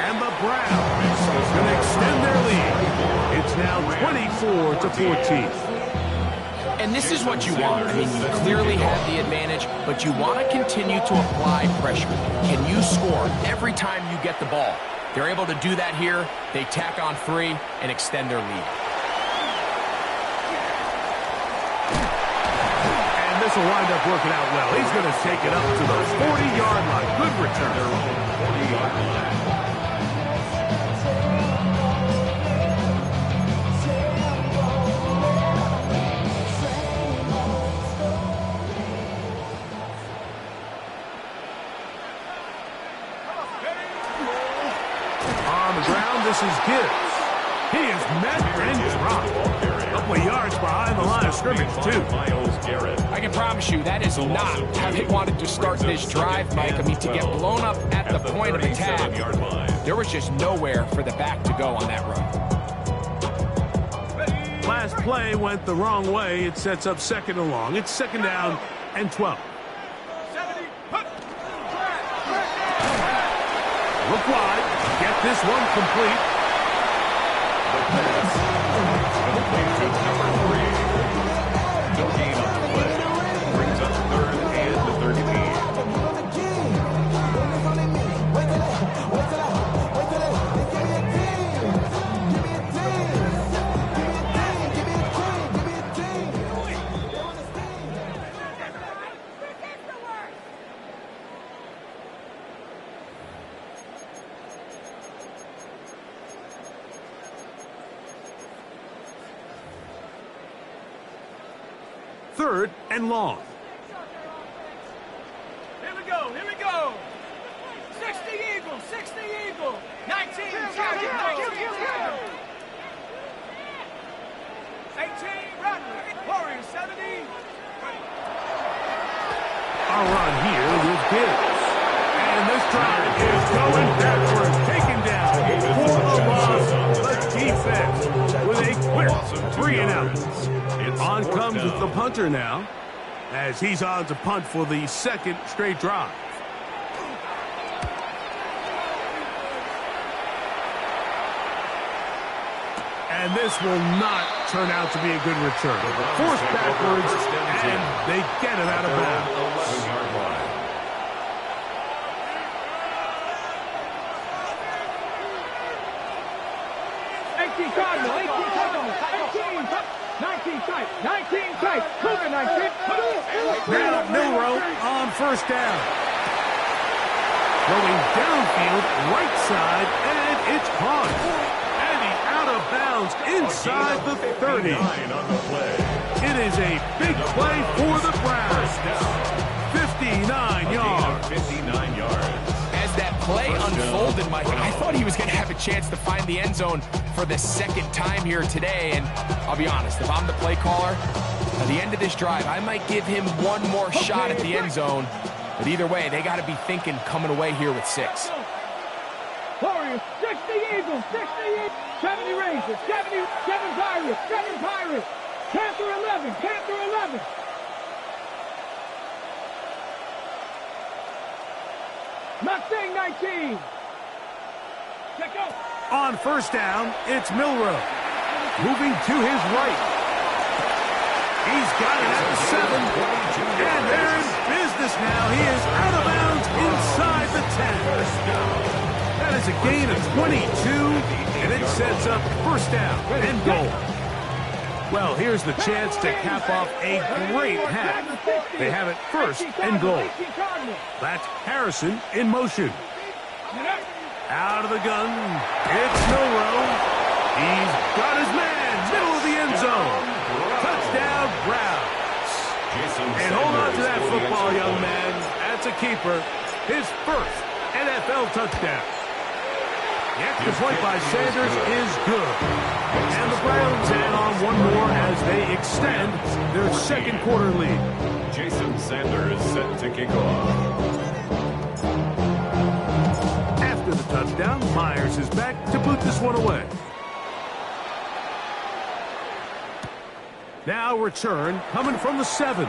And the Browns going to extend their lead. It's now 24-14. And this is what you want. I mean, you clearly have the advantage, but you want to continue to apply pressure. Can you score every time you get the ball? They're able to do that here. They tack on 3 and extend their lead. And this will wind up working out well. He's going to take it up to the 40-yard line. Good return. 40-yard line. this is Gibbs. He is met and dropped. A couple of yards behind the line of scrimmage, too. I can promise you that is not how they wanted to start this drive, Mike. I mean, to get blown up at the point of attack, there was just nowhere for the back to go on that run. Last play went the wrong way. It sets up second and long. It's second down and 12. Look wide. Get this one complete. The pass. Complete to number 3. No gain on the play. Brings up third and the 13. Third and long. Here we go, here we go. 60 Eagle, 60 Eagle. 19, target, 19, target. 18, Rattler. Warriors, 70. A run here with Gibbs. And this drive is going backwards. Taken down for the loss. The defense with a quick 3 and out. On comes the punter now, as he's on to punt for the second straight drive. And this will not turn out to be a good return. Forced backwards, and they get it out of bounds. 11-yard line. Cardinal, 18 Cardinal, 18, 19 tight, 19 tight, Cougar 19. Now Milroe on first down. Going downfield, right side, and it's caught. And he's out of bounds inside the 30. On the play. It is a big play for the Browns. 59 yards. 59 yards. As that play unfolded, Mike, I thought he was going to have a chance to find the end zone for the second time here today. And I'll be honest, if I'm the play caller, at the end of this drive, I might give him one more shot at the end zone. But either way, they got to be thinking coming away here with 6. Warriors, 60 Eagles, 60 Eagles, 70 Rangers, 7 Pirates, 7 Pirates, Panther 11, Panther 11. Mustang 19. Check out. On first down, it's Milroe. Moving to his right. He's got it at the 7. And they're in business now. He is out of bounds inside the 10. That is a gain of 22, and it sets up first down and goal. Well, here's the chance to cap off a great half. They have it first and goal. That's Harrison in motion. Out of the gun, it's Milroe. He's got his man, middle of the end zone. Touchdown, Browns. And hold on to that football, young man. That's a keeper. His first NFL touchdown. The extra point by Sanders is good. And the Browns add on one more as they extend their second quarter lead. Jason Sanders set to kick off. After the touchdown, Myers is back to boot this one away. Now return coming from the 7.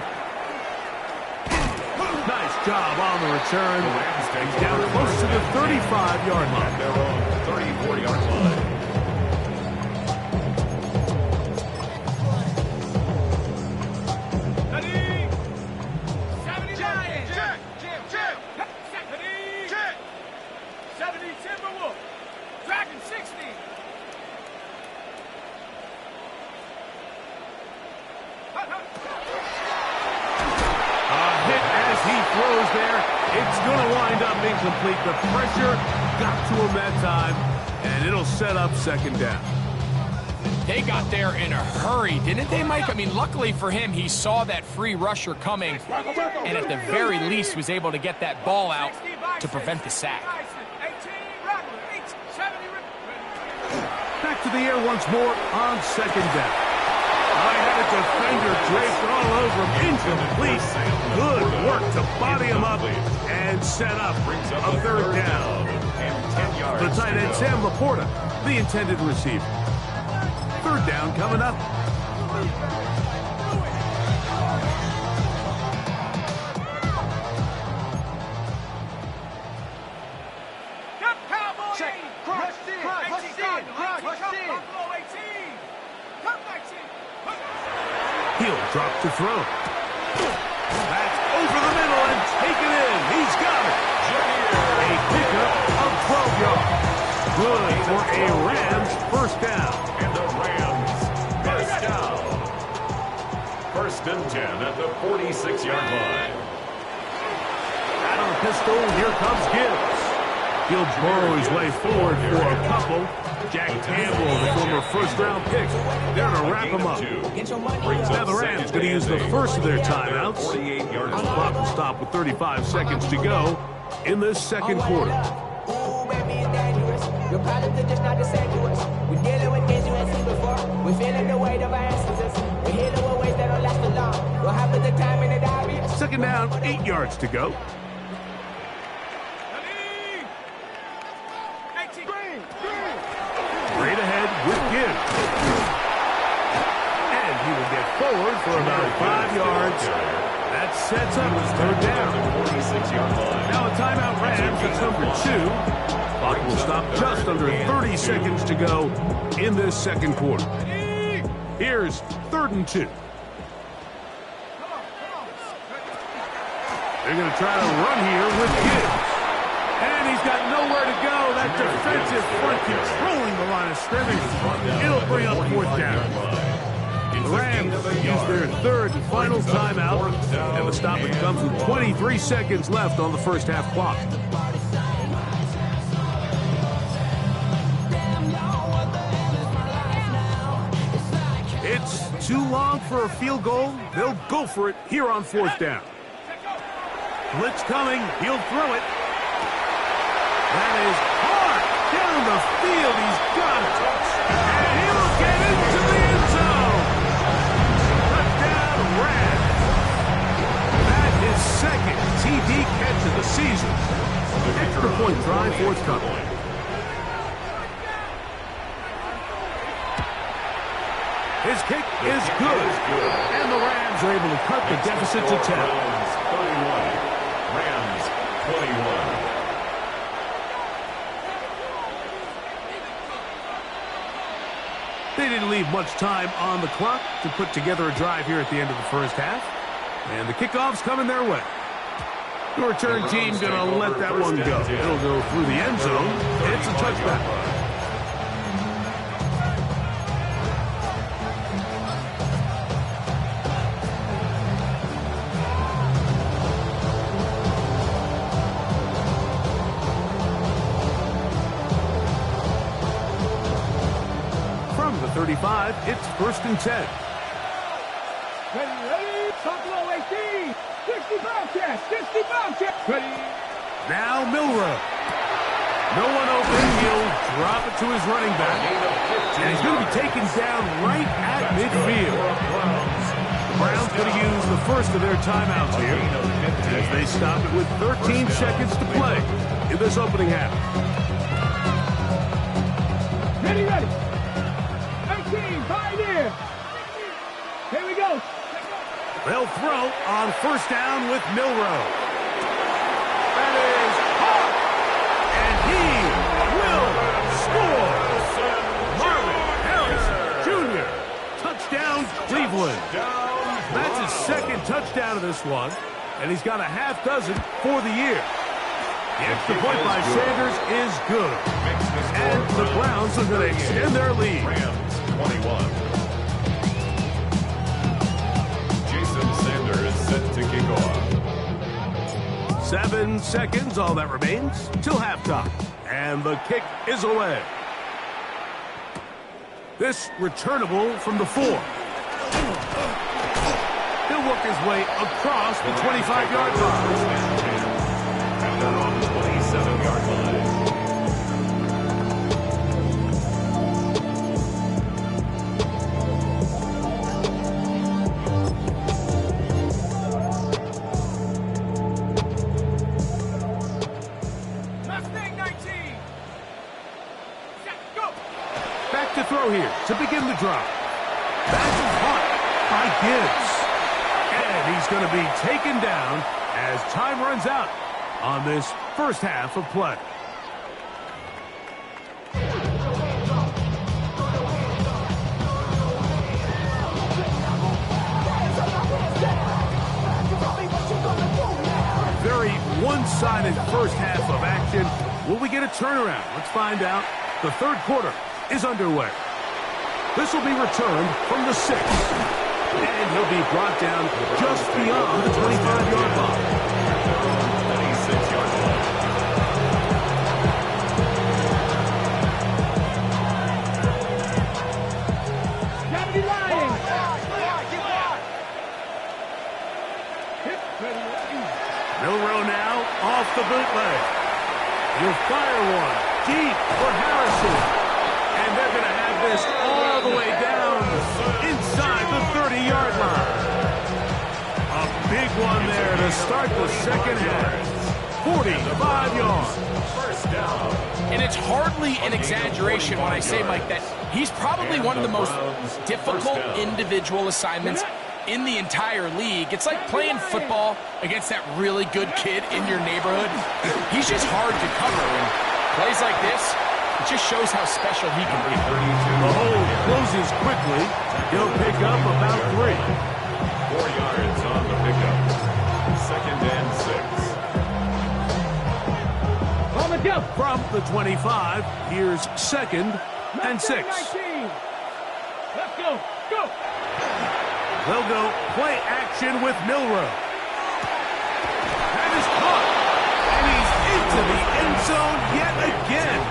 Nice job on the return. He's down close to the 35-yard line. Their own 34-yard line. Throws there. It's going to wind up incomplete. The pressure got to him that time, and it'll set up second down. They got there in a hurry, didn't they, Mike? I mean, luckily for him, he saw that free rusher coming, and at the very least was able to get that ball out to prevent the sack. back to the air once more on second down. I had a defender draped all over him. Incomplete. Good work to body him up and set up a third down. The tight end, Sam Laporta, the intended receiver. Third down coming up. He'll drop to throw. That's over the middle and taken in. He's got it. A pickup of 12 yards. Good for a Rams first down. And the Rams first down. First and 10 at the 46-yard line. Out of the pistol, here comes Gibbs. He'll burrow his way forward for a couple. Jack Campbell, the former first-round pick, there to wrap him up. Now the Rams going to use the first of their timeouts. The clock will stop with 35 seconds to go in this second quarter. Your problems are just not the same to us. We're dealing with things you ain't seen before. We're feeling the weight of our ancestors. We're healing with ways that don't last for long. What happened to time in the diary? Second down, 8 yards to go. Straight ahead with Gibbs. And he will get forward for about 5 yards. That sets up his third down. Now a timeout Rams, it's number 2. Clock will stop just under 30 seconds to go in this second quarter. Here's 3rd and 2. They're going to try to run here with Gibbs. And he's got nowhere to go. That defensive front controlling the line of scrimmage. It'll bring up 4th down. The Rams use their 3rd and final timeout. And the stoppage comes with 23 seconds left on the first half clock. It's too long for a field goal. They'll go for it here on 4th down. Blitz coming. He'll throw it. That is hard down the field. He's got it. And he'll get into the end zone. Touchdown, Rams. That is 2nd TD catch of the season. Extra point try forthcoming. His kick is good. And the Rams are able to cut the deficit to 10. Rams 21. They didn't leave much time on the clock to put together a drive here at the end of the first half. And the kickoff's coming their way. The return team going to let that one go. It'll go through the end zone. It's a touchback. From the 35, it's 1st and 10. Ready, Buffalo 18, 60 Bobcats, 60 Bobcats. Ready. Now Milroe. No one open. He'll drop it to his running back. And he's going to be taken down right at midfield. The Browns going to use the first of their timeouts here as they stop it with 13 seconds to play in this opening half. Ready, ready. 18, pioneer. Here we go. They'll throw on 1st down with Milroe. That is hard. And he will score. Marvin Harrison Jr. Touchdown, Cleveland. That's his 2nd touchdown of this one. And he's got a half dozen for the year. The extra point by Sanders is good. And the Browns are going to extend their lead. Rams 21. Sanders set to kick off. 7 seconds, all that remains, till halftime. And the kick is away. This returnable from the 4. He'll work his way across the 25-yard line. And they're on the 27-yard line. go here to begin the drive. Pass is caught by Gibbs. And he's going to be taken down as time runs out on this first half of play. Very one-sided first half of action. Will we get a turnaround? Let's find out. The third quarter is underway. This will be returned from the 6. And he'll be brought down just beyond the 25-yard line. 26-yard line. Gotta be lying. Milroe now off the bootleg. He'll fire one deep for Harrison. And they're going to have this all the way down inside the 30-yard line. A big one there to start the second half. 45 yards. First down. And it's hardly an exaggeration when I say, Mike, that he's probably one of the most difficult individual assignments in the entire league. It's like playing football against that really good kid in your neighborhood. He's just hard to cover, and plays like this, it just shows how special he can be. The hole closes quickly. He'll pick up about 3. 4 yards on the pickup. Second and 6. On the jump. From the 25, here's second and 6. Let's go. Go. They'll go play action with Milroe. That is caught. And he's into the end zone yet again.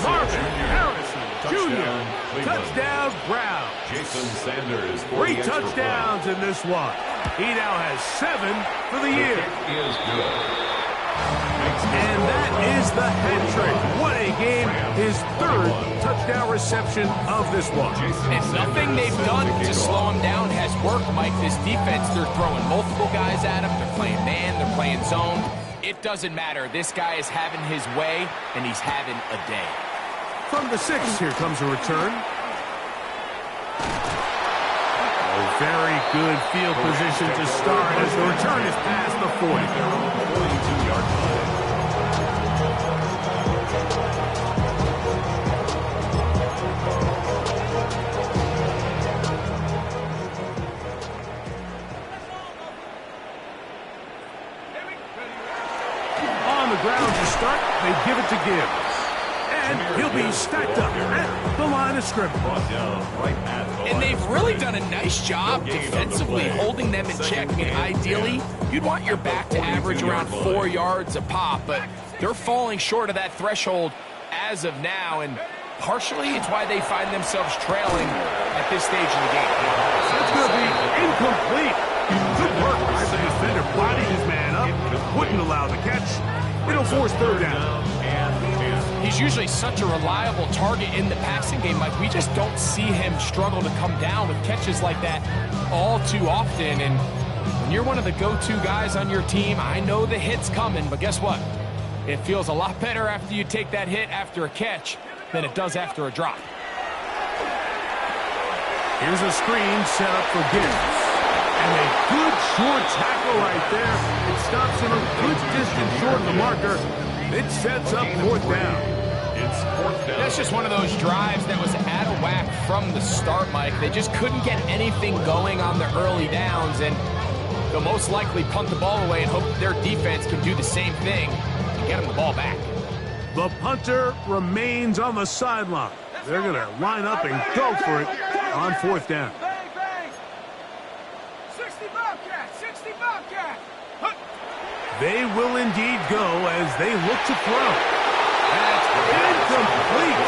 Marvin Harrison Jr. Touchdown Brown. Jason Sanders. 3 touchdowns in this one. He now has 7 for the year. Is good. And that is the hat trick. What a game. His 3rd touchdown reception of this one. And nothing they've done to slow him down has worked, Mike. This defense, they're throwing multiple guys at him. They're playing man. They're playing zone. It doesn't matter. This guy is having his way, and he's having a day. From the 6, here comes a return. Very good field position to start as the return is past the 40. 42-yard line. On the ground to start, they give it to Gibbs. And he'll be stacked up at the line of scrimmage. And they've really done a nice job defensively holding them in check. I mean, ideally, you'd want your back to average around 4 yards a pop, but they're falling short of that threshold as of now, and partially it's why they find themselves trailing at this stage in the game. That's going to be incomplete. Good work by the defender, bodied his man up, wouldn't allow the catch. It'll force 3rd down. He's usually such a reliable target in the passing game. Like, we just don't see him struggle to come down with catches like that all too often. And when you're one of the go-to guys on your team, I know the hit's coming, but guess what? It feels a lot better after you take that hit after a catch than it does after a drop. Here's a screen set up for Gibbs. And a good short tackle right there. It stops him a good distance short of the marker. It sets up 4th down. It's 4th down. That's just one of those drives that was out of whack from the start, Mike. They just couldn't get anything going on the early downs, and they'll most likely punt the ball away and hope their defense can do the same thing and get them the ball back. The punter remains on the sideline. They're going to line up and go for it on 4th down. 60 Bobcat, 60 Bobcat. They will indeed go as they look to throw. That's incomplete.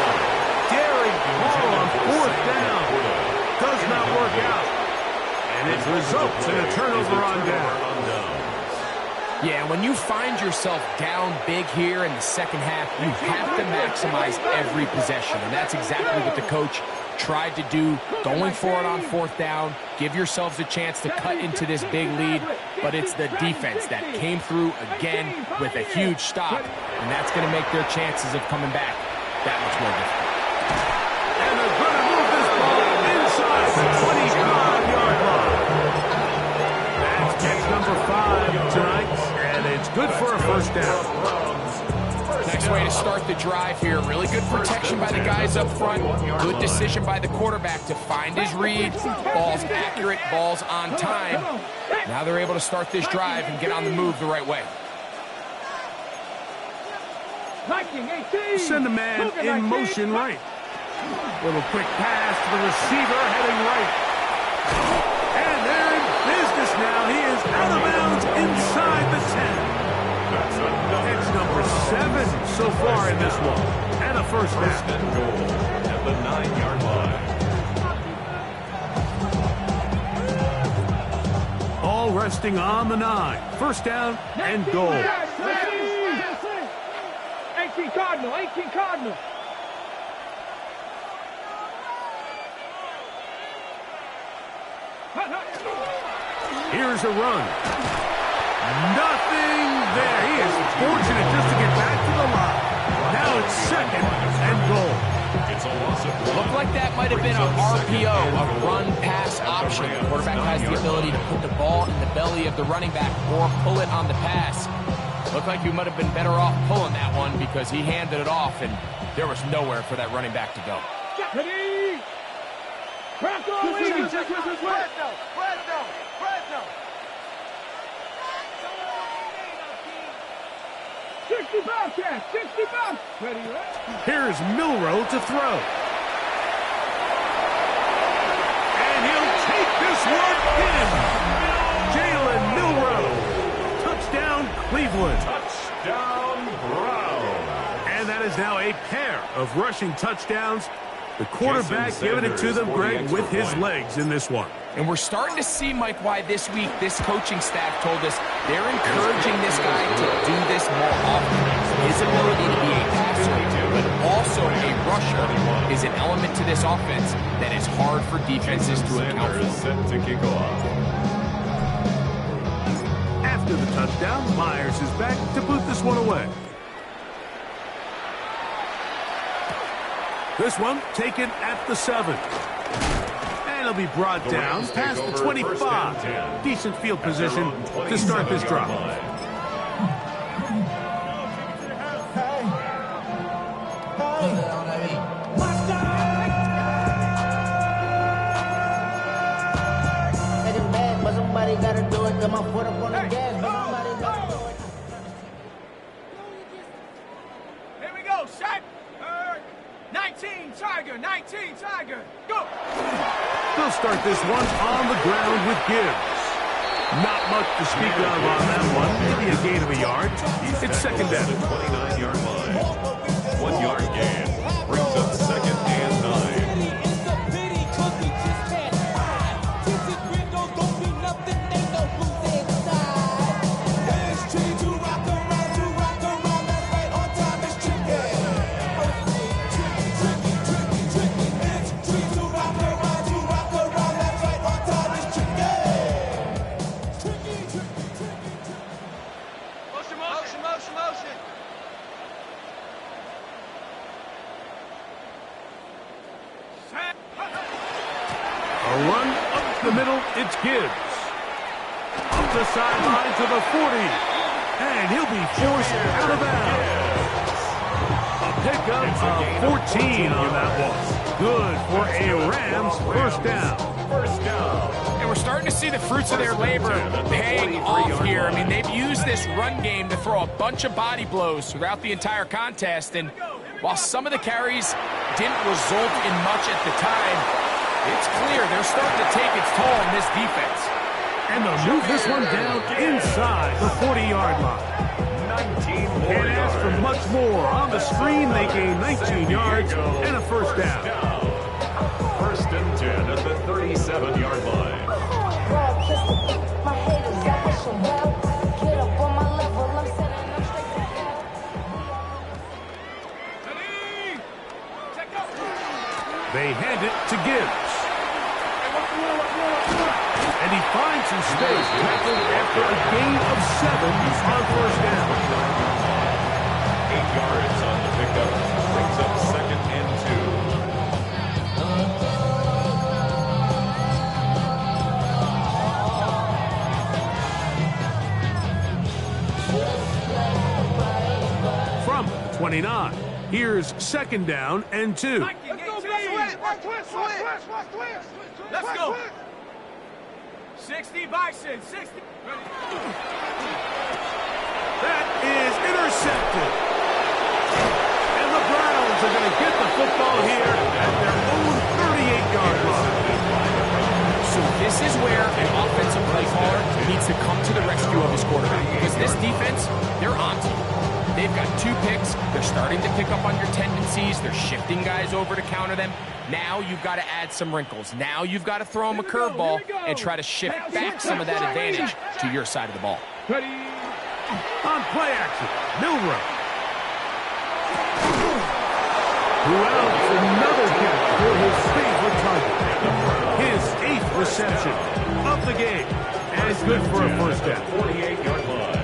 Daring ball on 4th down. Does not work out. And it results in a turnover on down. Yeah, when you find yourself down big here in the second half, you have to maximize every possession. And that's exactly what the coach tried to do, going for it on 4th down. Give yourselves a chance to cut into this big lead, but it's the defense that came through again with a huge stop, and that's going to make their chances of coming back that much more difficult. And a good good for a first down. Nice way to start the drive here. Really good protection by the guys up front. Good decision by the quarterback to find his read. Ball's accurate, ball's on time. Now they're able to start this drive and get on the move the right way. Send a man in motion right. Little quick pass to the receiver heading right. And they're in business now. He is out of bounds inside the 10. It's number 7 so far in this one. And a first down. And goal at the 9-yard line. All resting on the 9. First down and goal. 18 Cardinal, 18 Cardinal. Here's a run. Nothing there. He is fortunate just to get back to the line. Now it's second and goal. It's a loss of 1. Looked like that might have been a RPO, a run-pass option. The quarterback has the ability to put the ball in the belly of the running back or pull it on the pass. Looked like you might have been better off pulling that one because he handed it off, and there was nowhere for that running back to go. Ready? Franco, Eagles, Fresno. 60 Bobcats, 60 Bobcats. Ready, right? Here's Milrow to throw. And he'll take this one in. Jalen Milrow. Touchdown, Cleveland. Touchdown, Brown. And that is now a pair of rushing touchdowns. The quarterback giving it to them, Greg, with his legs in this one. And we're starting to see, Mike, why this week this coaching staff told us they're encouraging this guy to do this more often. His ability to be a passer, but also a rusher, is an element to this offense that is hard for defenses to account for. Set to kick off. After the touchdown, Myers is back to boot this one away. This one taken at the 7. And it'll be brought down past the 25. Decent field position to start this drive. Somebody gotta do it. Got my foot up on the gas, but somebody gotta do it. Here we go, shot. 19 Tiger, go! They'll start this one on the ground with Gibbs. Not much to speak of on that one. Maybe a gain of a yard. It's second down. The 29-yard line. 1 yard gain. Brings up second and 9. A run up the middle, it's Gibbs. Up the sideline to the 40. And he'll be forced out of bounds. A pickup of 14 on that one. Good for a Rams first down. And we're starting to see the fruits of their labor paying off here. I mean, they've used this run game to throw a bunch of body blows throughout the entire contest. And while some of the carries didn't result in much at the time, it's clear they're starting to take its toll on this defense. And they'll move this one down inside the 40-yard line. Can't ask for much more. On the screen, they gain 19 yards and a first down. First and 10 at the 37-yard line. They hand it to Gibbs. And he finds some space, tackled after a gain of 7 on first down. 8 yards on the pickup. Brings up second and 2. 29. Here's second down and 2. Let's go, baby. Let's go. 60 Bison, 60. That is intercepted. And the Browns are going to get the football here at their own 38-yard line. So this is where an offensive play caller needs to come to the rescue of his quarterback. Because this defense, they're on to you. They've got 2 picks. They're starting to pick up on your tendencies. They're shifting guys over to counter them. Now you've got to add some wrinkles. Now you've got to throw them a curveball and try to shift back some of that advantage to your side of the ball. On play action, Milroe. Who else? Another catch for his favorite target. His 8th reception of the game. And it's good for a first down. 48-yard line.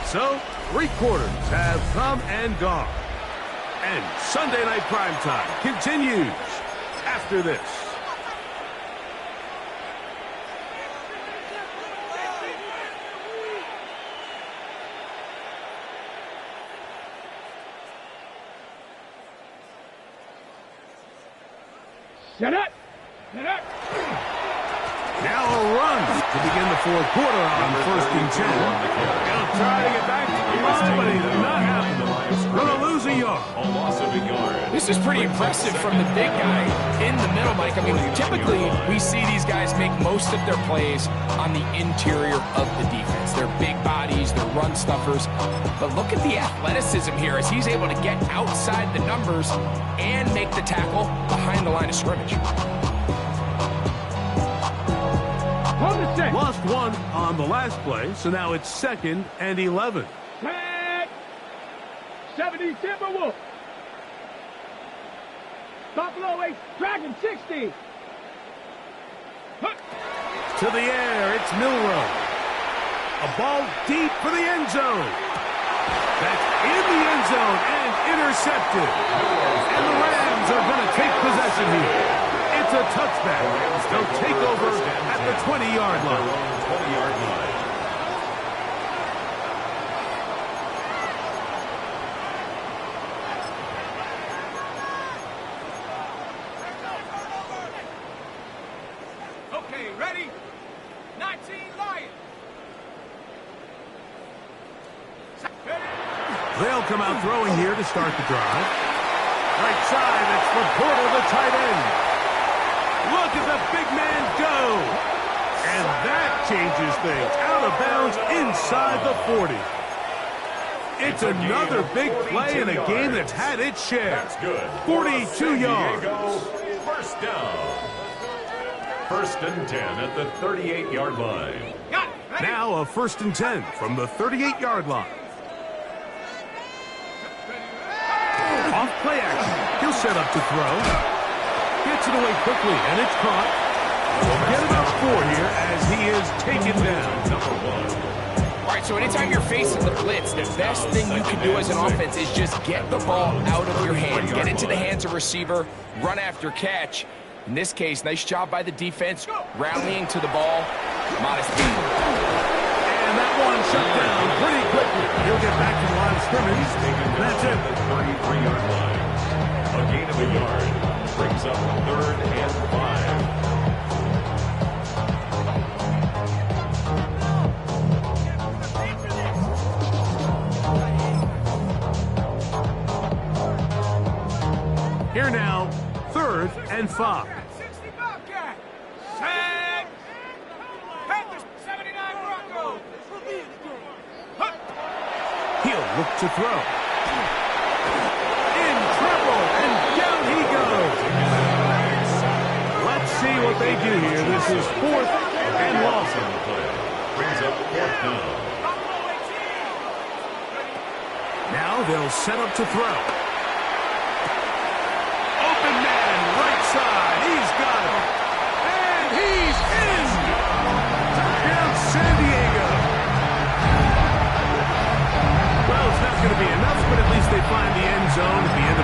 So, 3 quarters have come and gone. And Sunday Night Primetime continues after this. Set up. Set up. Now a run to begin the 4th quarter on 1st and 10. He'll try to get back to the line, but he's not happening. Going to lose a yard. A loss of a yard. This is pretty impressive from the big guy in the middle, Mike. I mean, typically we see these guys make most of their plays on the interior of the defense. They're big bodies, they're run stuffers. But look at the athleticism here as he's able to get outside the numbers and make the tackle behind the line of scrimmage. Lost 1 on the last play, so now it's 2nd and 11. Tag. 70 Timberwolf. Buffalo 8. Dragon 60. To the air, it's Milroe. A ball deep for the end zone. That's in the end zone and intercepted. And the Rams are going to take possession here. It's a touchback. They'll take over at the 20-yard line. 20-yard line. Okay, ready? 19 Lions. They'll come out throwing here to start the drive. Right side, it's Laporta, the tight end. Look at the big man go. And that changes things. Out of bounds inside the 40. It's another big play in a game that's had its share. That's good. 42 yards. First down. 1st and 10 at the 38-yard line. Now a 1st and 10 from the 38-yard line. Off play action. He'll set up to throw. Gets it away quickly, and it's caught. We'll get about 4 here as he is taken down. Number 1. All right, so anytime you're facing the blitz, the best thing you can do as an offense is just get the ball out of your hand. Get into the hands of receiver, run after catch. In this case, nice job by the defense, rallying to the ball. Modest lead. And that one shut down pretty quickly. He'll get back to the line of scrimmage. That's it. The 33-yard line. A gain of a yard. Brings up 3rd and 5. Here now, 3rd and 5. 60 Bobcat. Tag. Panthers 79 Broncos. He'll look to throw. In trouble, and down he goes. Let's see what they do here. This is 4th and long. Brings up 4th down. Now they'll set up to throw. Open man, right side. He's got it. And he's in. Touchdown, San Diego. Well, it's not going to be enough, but at least they find the end zone at the end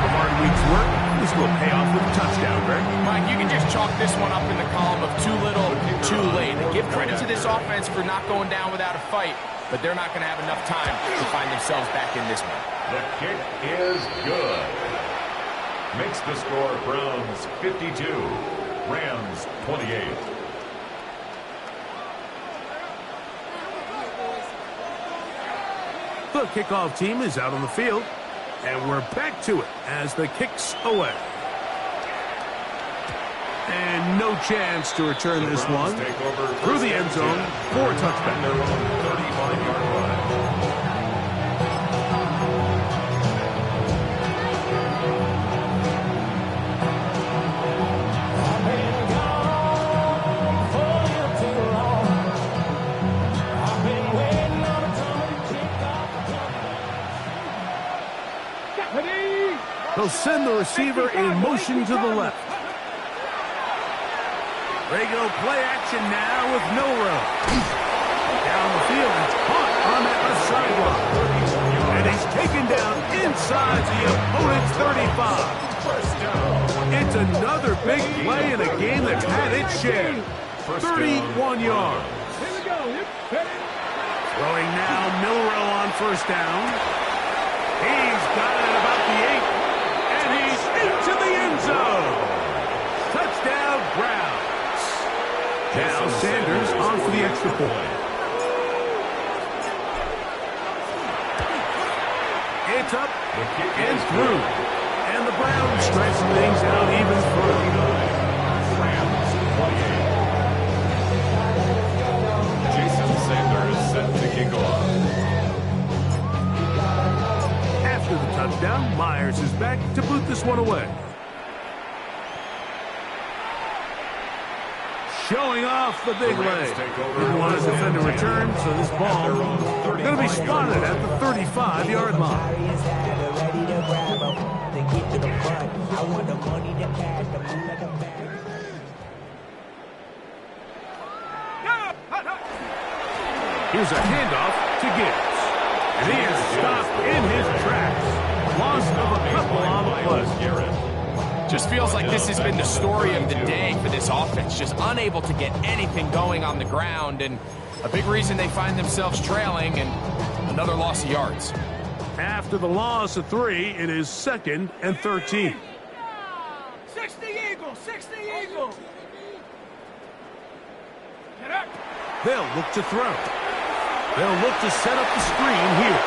will pay off with a touchdown, Greg. Mike, you can just chalk this one up in the column of too little, too late. Give credit to this offense for not going down without a fight, but they're not going to have enough time to find themselves back in this one. The kick is good. Makes the score Browns 52, Rams 28. The kickoff team is out on the field, and we're back to it as the kick's away. And no chance to return this one through the end zone for a touchback. Their own 35-yard line. They'll send the receiver in motion to the left. Regular play action now with Milroe. Down the field, it's caught on that left sideline. And he's taken down inside the opponent's 35. It's another big play in a game that's had its share. 31 yards. Throwing now, Milroe on first down. He's got it at about the 8. And he's into the end zone. Touchdown, Browns. Now Sanders on for the extra point. It's up and through. And the Browns stretch things out even further. Rams 28. Jason Sanders set to kick off. After the touchdown, Myers is back to boot this one away. Showing off the big leg. Didn't want his defender to return, so this ball going to be spotted at the 35-yard line. Here's a handoff to Gibbs. And he is stopped in his tracks. Loss of a couple on the play. Just feels like this has been the story of the day for this offense. Just unable to get anything going on the ground. And a big reason they find themselves trailing and another loss of yards. After the loss of 3, it is 2nd and 13. 60 Eagles, 60 Eagles. Get up. They'll look to throw. They'll look to set up the screen here.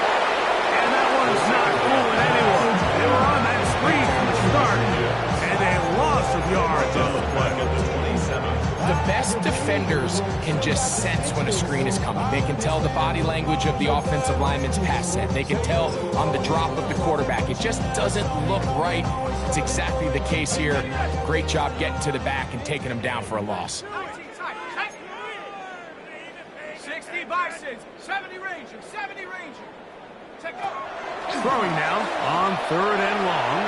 And that one's not fooling anyone. They were on that screen from the start. And a loss of yards on the play. The best defenders can just sense when a screen is coming. They can tell the body language of the offensive lineman's pass set. They can tell on the drop of the quarterback. It just doesn't look right. It's exactly the case here. Great job getting to the back and taking them down for a loss. 60 Bisons, 70 Rangers, 70 Rangers. Take over. Throwing now on 3rd and long.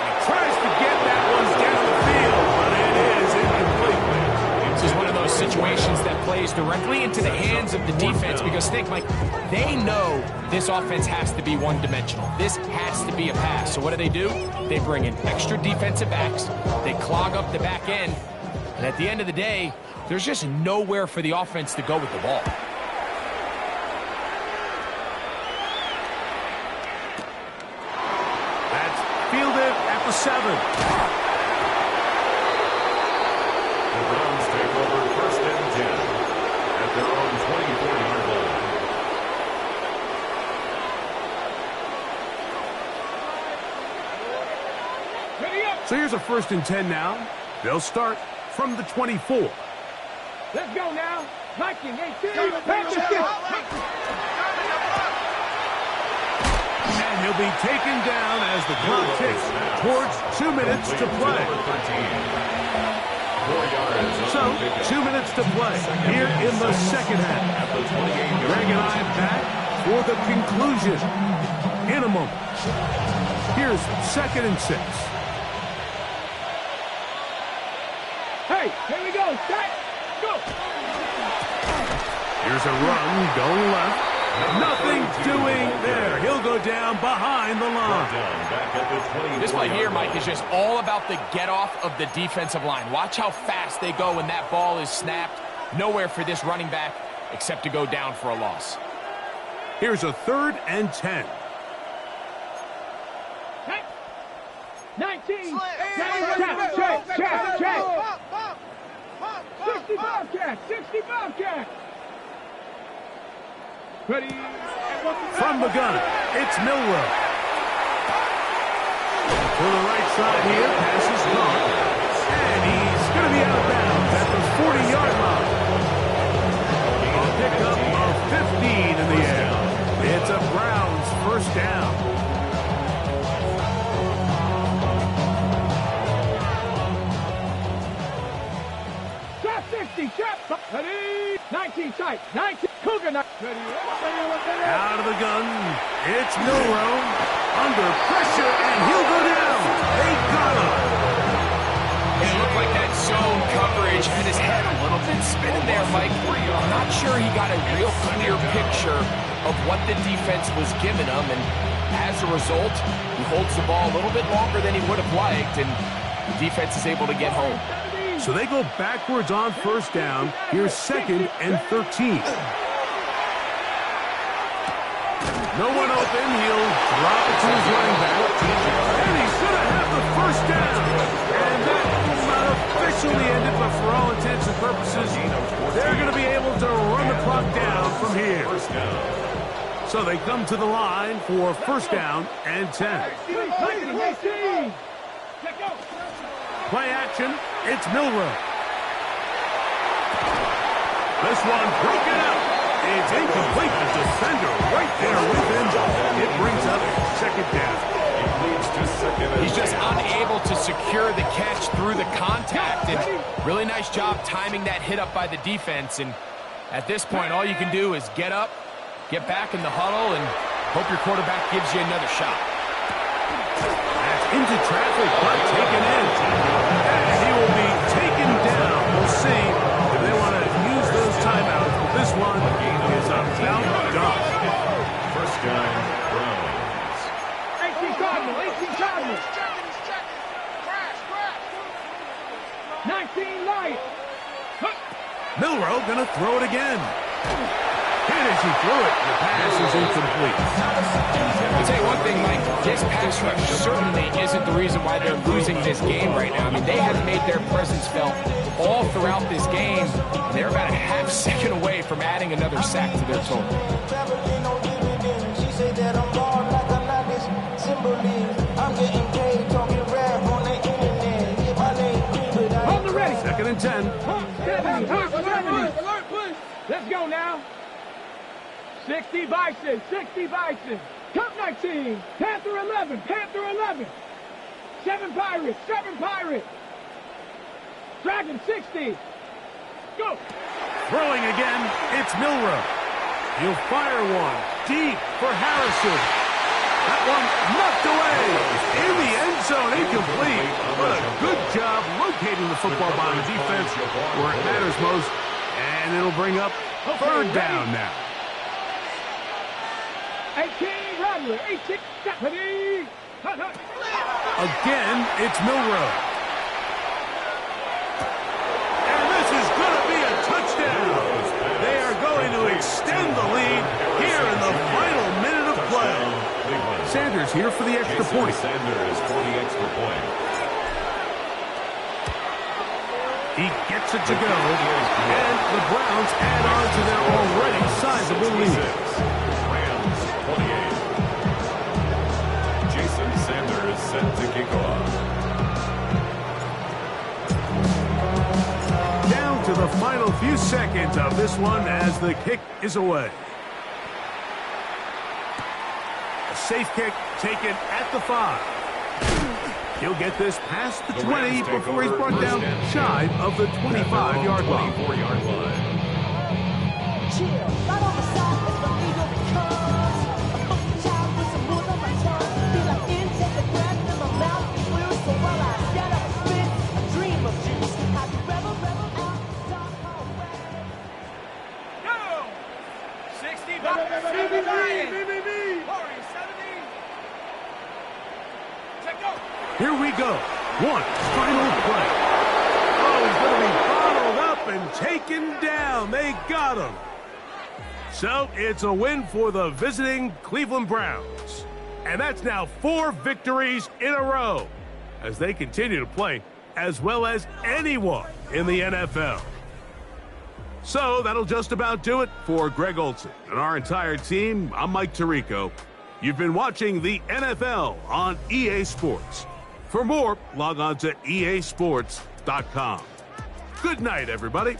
He tries to get that one down the field, but it is incomplete. This is one of those situations that plays directly into the hands of the defense because think, Mike, they know this offense has to be one-dimensional. This has to be a pass. So what do? They bring in extra defensive backs. They clog up the back end. And at the end of the day, there's just nowhere for the offense to go with the ball. That's fielded at the 7. The Browns take over 1st and 10 at their own 24-yard line. So here's a 1st and 10 now. They'll start from the 24. Let's go now. Viking, 18. And he'll be taken down as the clock ticks towards 2 minutes to play. So, 2 minutes to play here in the second half. Greg and I back for the conclusion in a moment. Here's 2nd and 6. Hey, here we go. Set, go. Here's a run going left. Nothing doing there. He'll go down behind the line. at the 24-yard This play here, Mike, line. is just all about the get-off of the defensive line. Watch how fast they go when that ball is snapped. Nowhere for this running back except to go down for a loss. Here's a 3rd and 10. 19. Check. 65 catch. 65 catch. Ready. From the gun, it's Milroe. To the right side here, pass is caught. And he's going to be out of bounds at the 40-yard line. A pickup of 15 in the air. It's a Browns first down. Trap 60. Trap. Ready. 19 tight. 19. Cougar. Ready. Out of the gun, it's Milroe. Under pressure, and he'll go down. They got him. It looked like that zone coverage had his head a little bit spinning there, Mike. I'm not sure he got a real clear picture of what the defense was giving him, and as a result, he holds the ball a little bit longer than he would have liked, and the defense is able to get home. So they go backwards on first down. Here's 2nd and 13. No one open. He'll drop it to his running back. And he's going to have the first down. And that will not officially end it, but for all intents and purposes, they're going to be able to run the clock down from here. First down. So they come to the line for first down and 10. Play action. It's Milroe. This one broken up. It's incomplete. The defender right there with him. It brings up 2nd down. It leads to 2nd and He's just 10. unable to secure the catch through the contact, and really nice job timing that hit up by the defense. And at this point, all you can do is get up, get back in the huddle, and hope your quarterback gives you another shot. That's into traffic, but taken in. And he will be taken down. We'll see if they want to use those timeouts. But this one is about done. First down, Browns. 18 Cardinals. 19 Lions. Milroe going to throw it again. And as he threw it, the pass is incomplete. I'll tell you one thing, Mike, this pass rush certainly isn't the reason why they're losing this game right now. I mean, they have made their presence felt all throughout this game. They're about a half second away from adding another sack to their total. On the ready. 2nd and 10. 70. Let's go now. 60 Bison. 60 Bison. Cup 19. Panther 11. Panther 11. 7 Pirates. 7 Pirates. Dragon 60. Go. Throwing again, it's Milroe. He'll fire one deep for Harrison. That one knocked away in the end zone, incomplete. But a good job locating the football by the defense where it matters most. And it'll bring up 3rd down now. 18 Rattler. 18 Stephanie. Again, it's Milroe. And this is going to be a touchdown. They are going to extend the lead here in the final minute of play. Sanders here for the extra point. Sanders for the extra point. He gets it to go, and the Browns add on to their already sizable lead. Rams 28. Jason Sanders set to kick off. Down to the final few seconds of this one as the kick is away. A safe kick taken at the 5. He'll get this past the 20 before he's brought down shy of the 25-yard line. 24-yard line. Here we go. One final play. Oh, he's going to be bottled up and taken down. They got him. So it's a win for the visiting Cleveland Browns. And that's now 4 victories in a row as they continue to play as well as anyone in the NFL. So that'll just about do it for Greg Olsen and our entire team. I'm Mike Tirico. You've been watching the NFL on EA Sports. For more, log on to easports.com. Good night, everybody.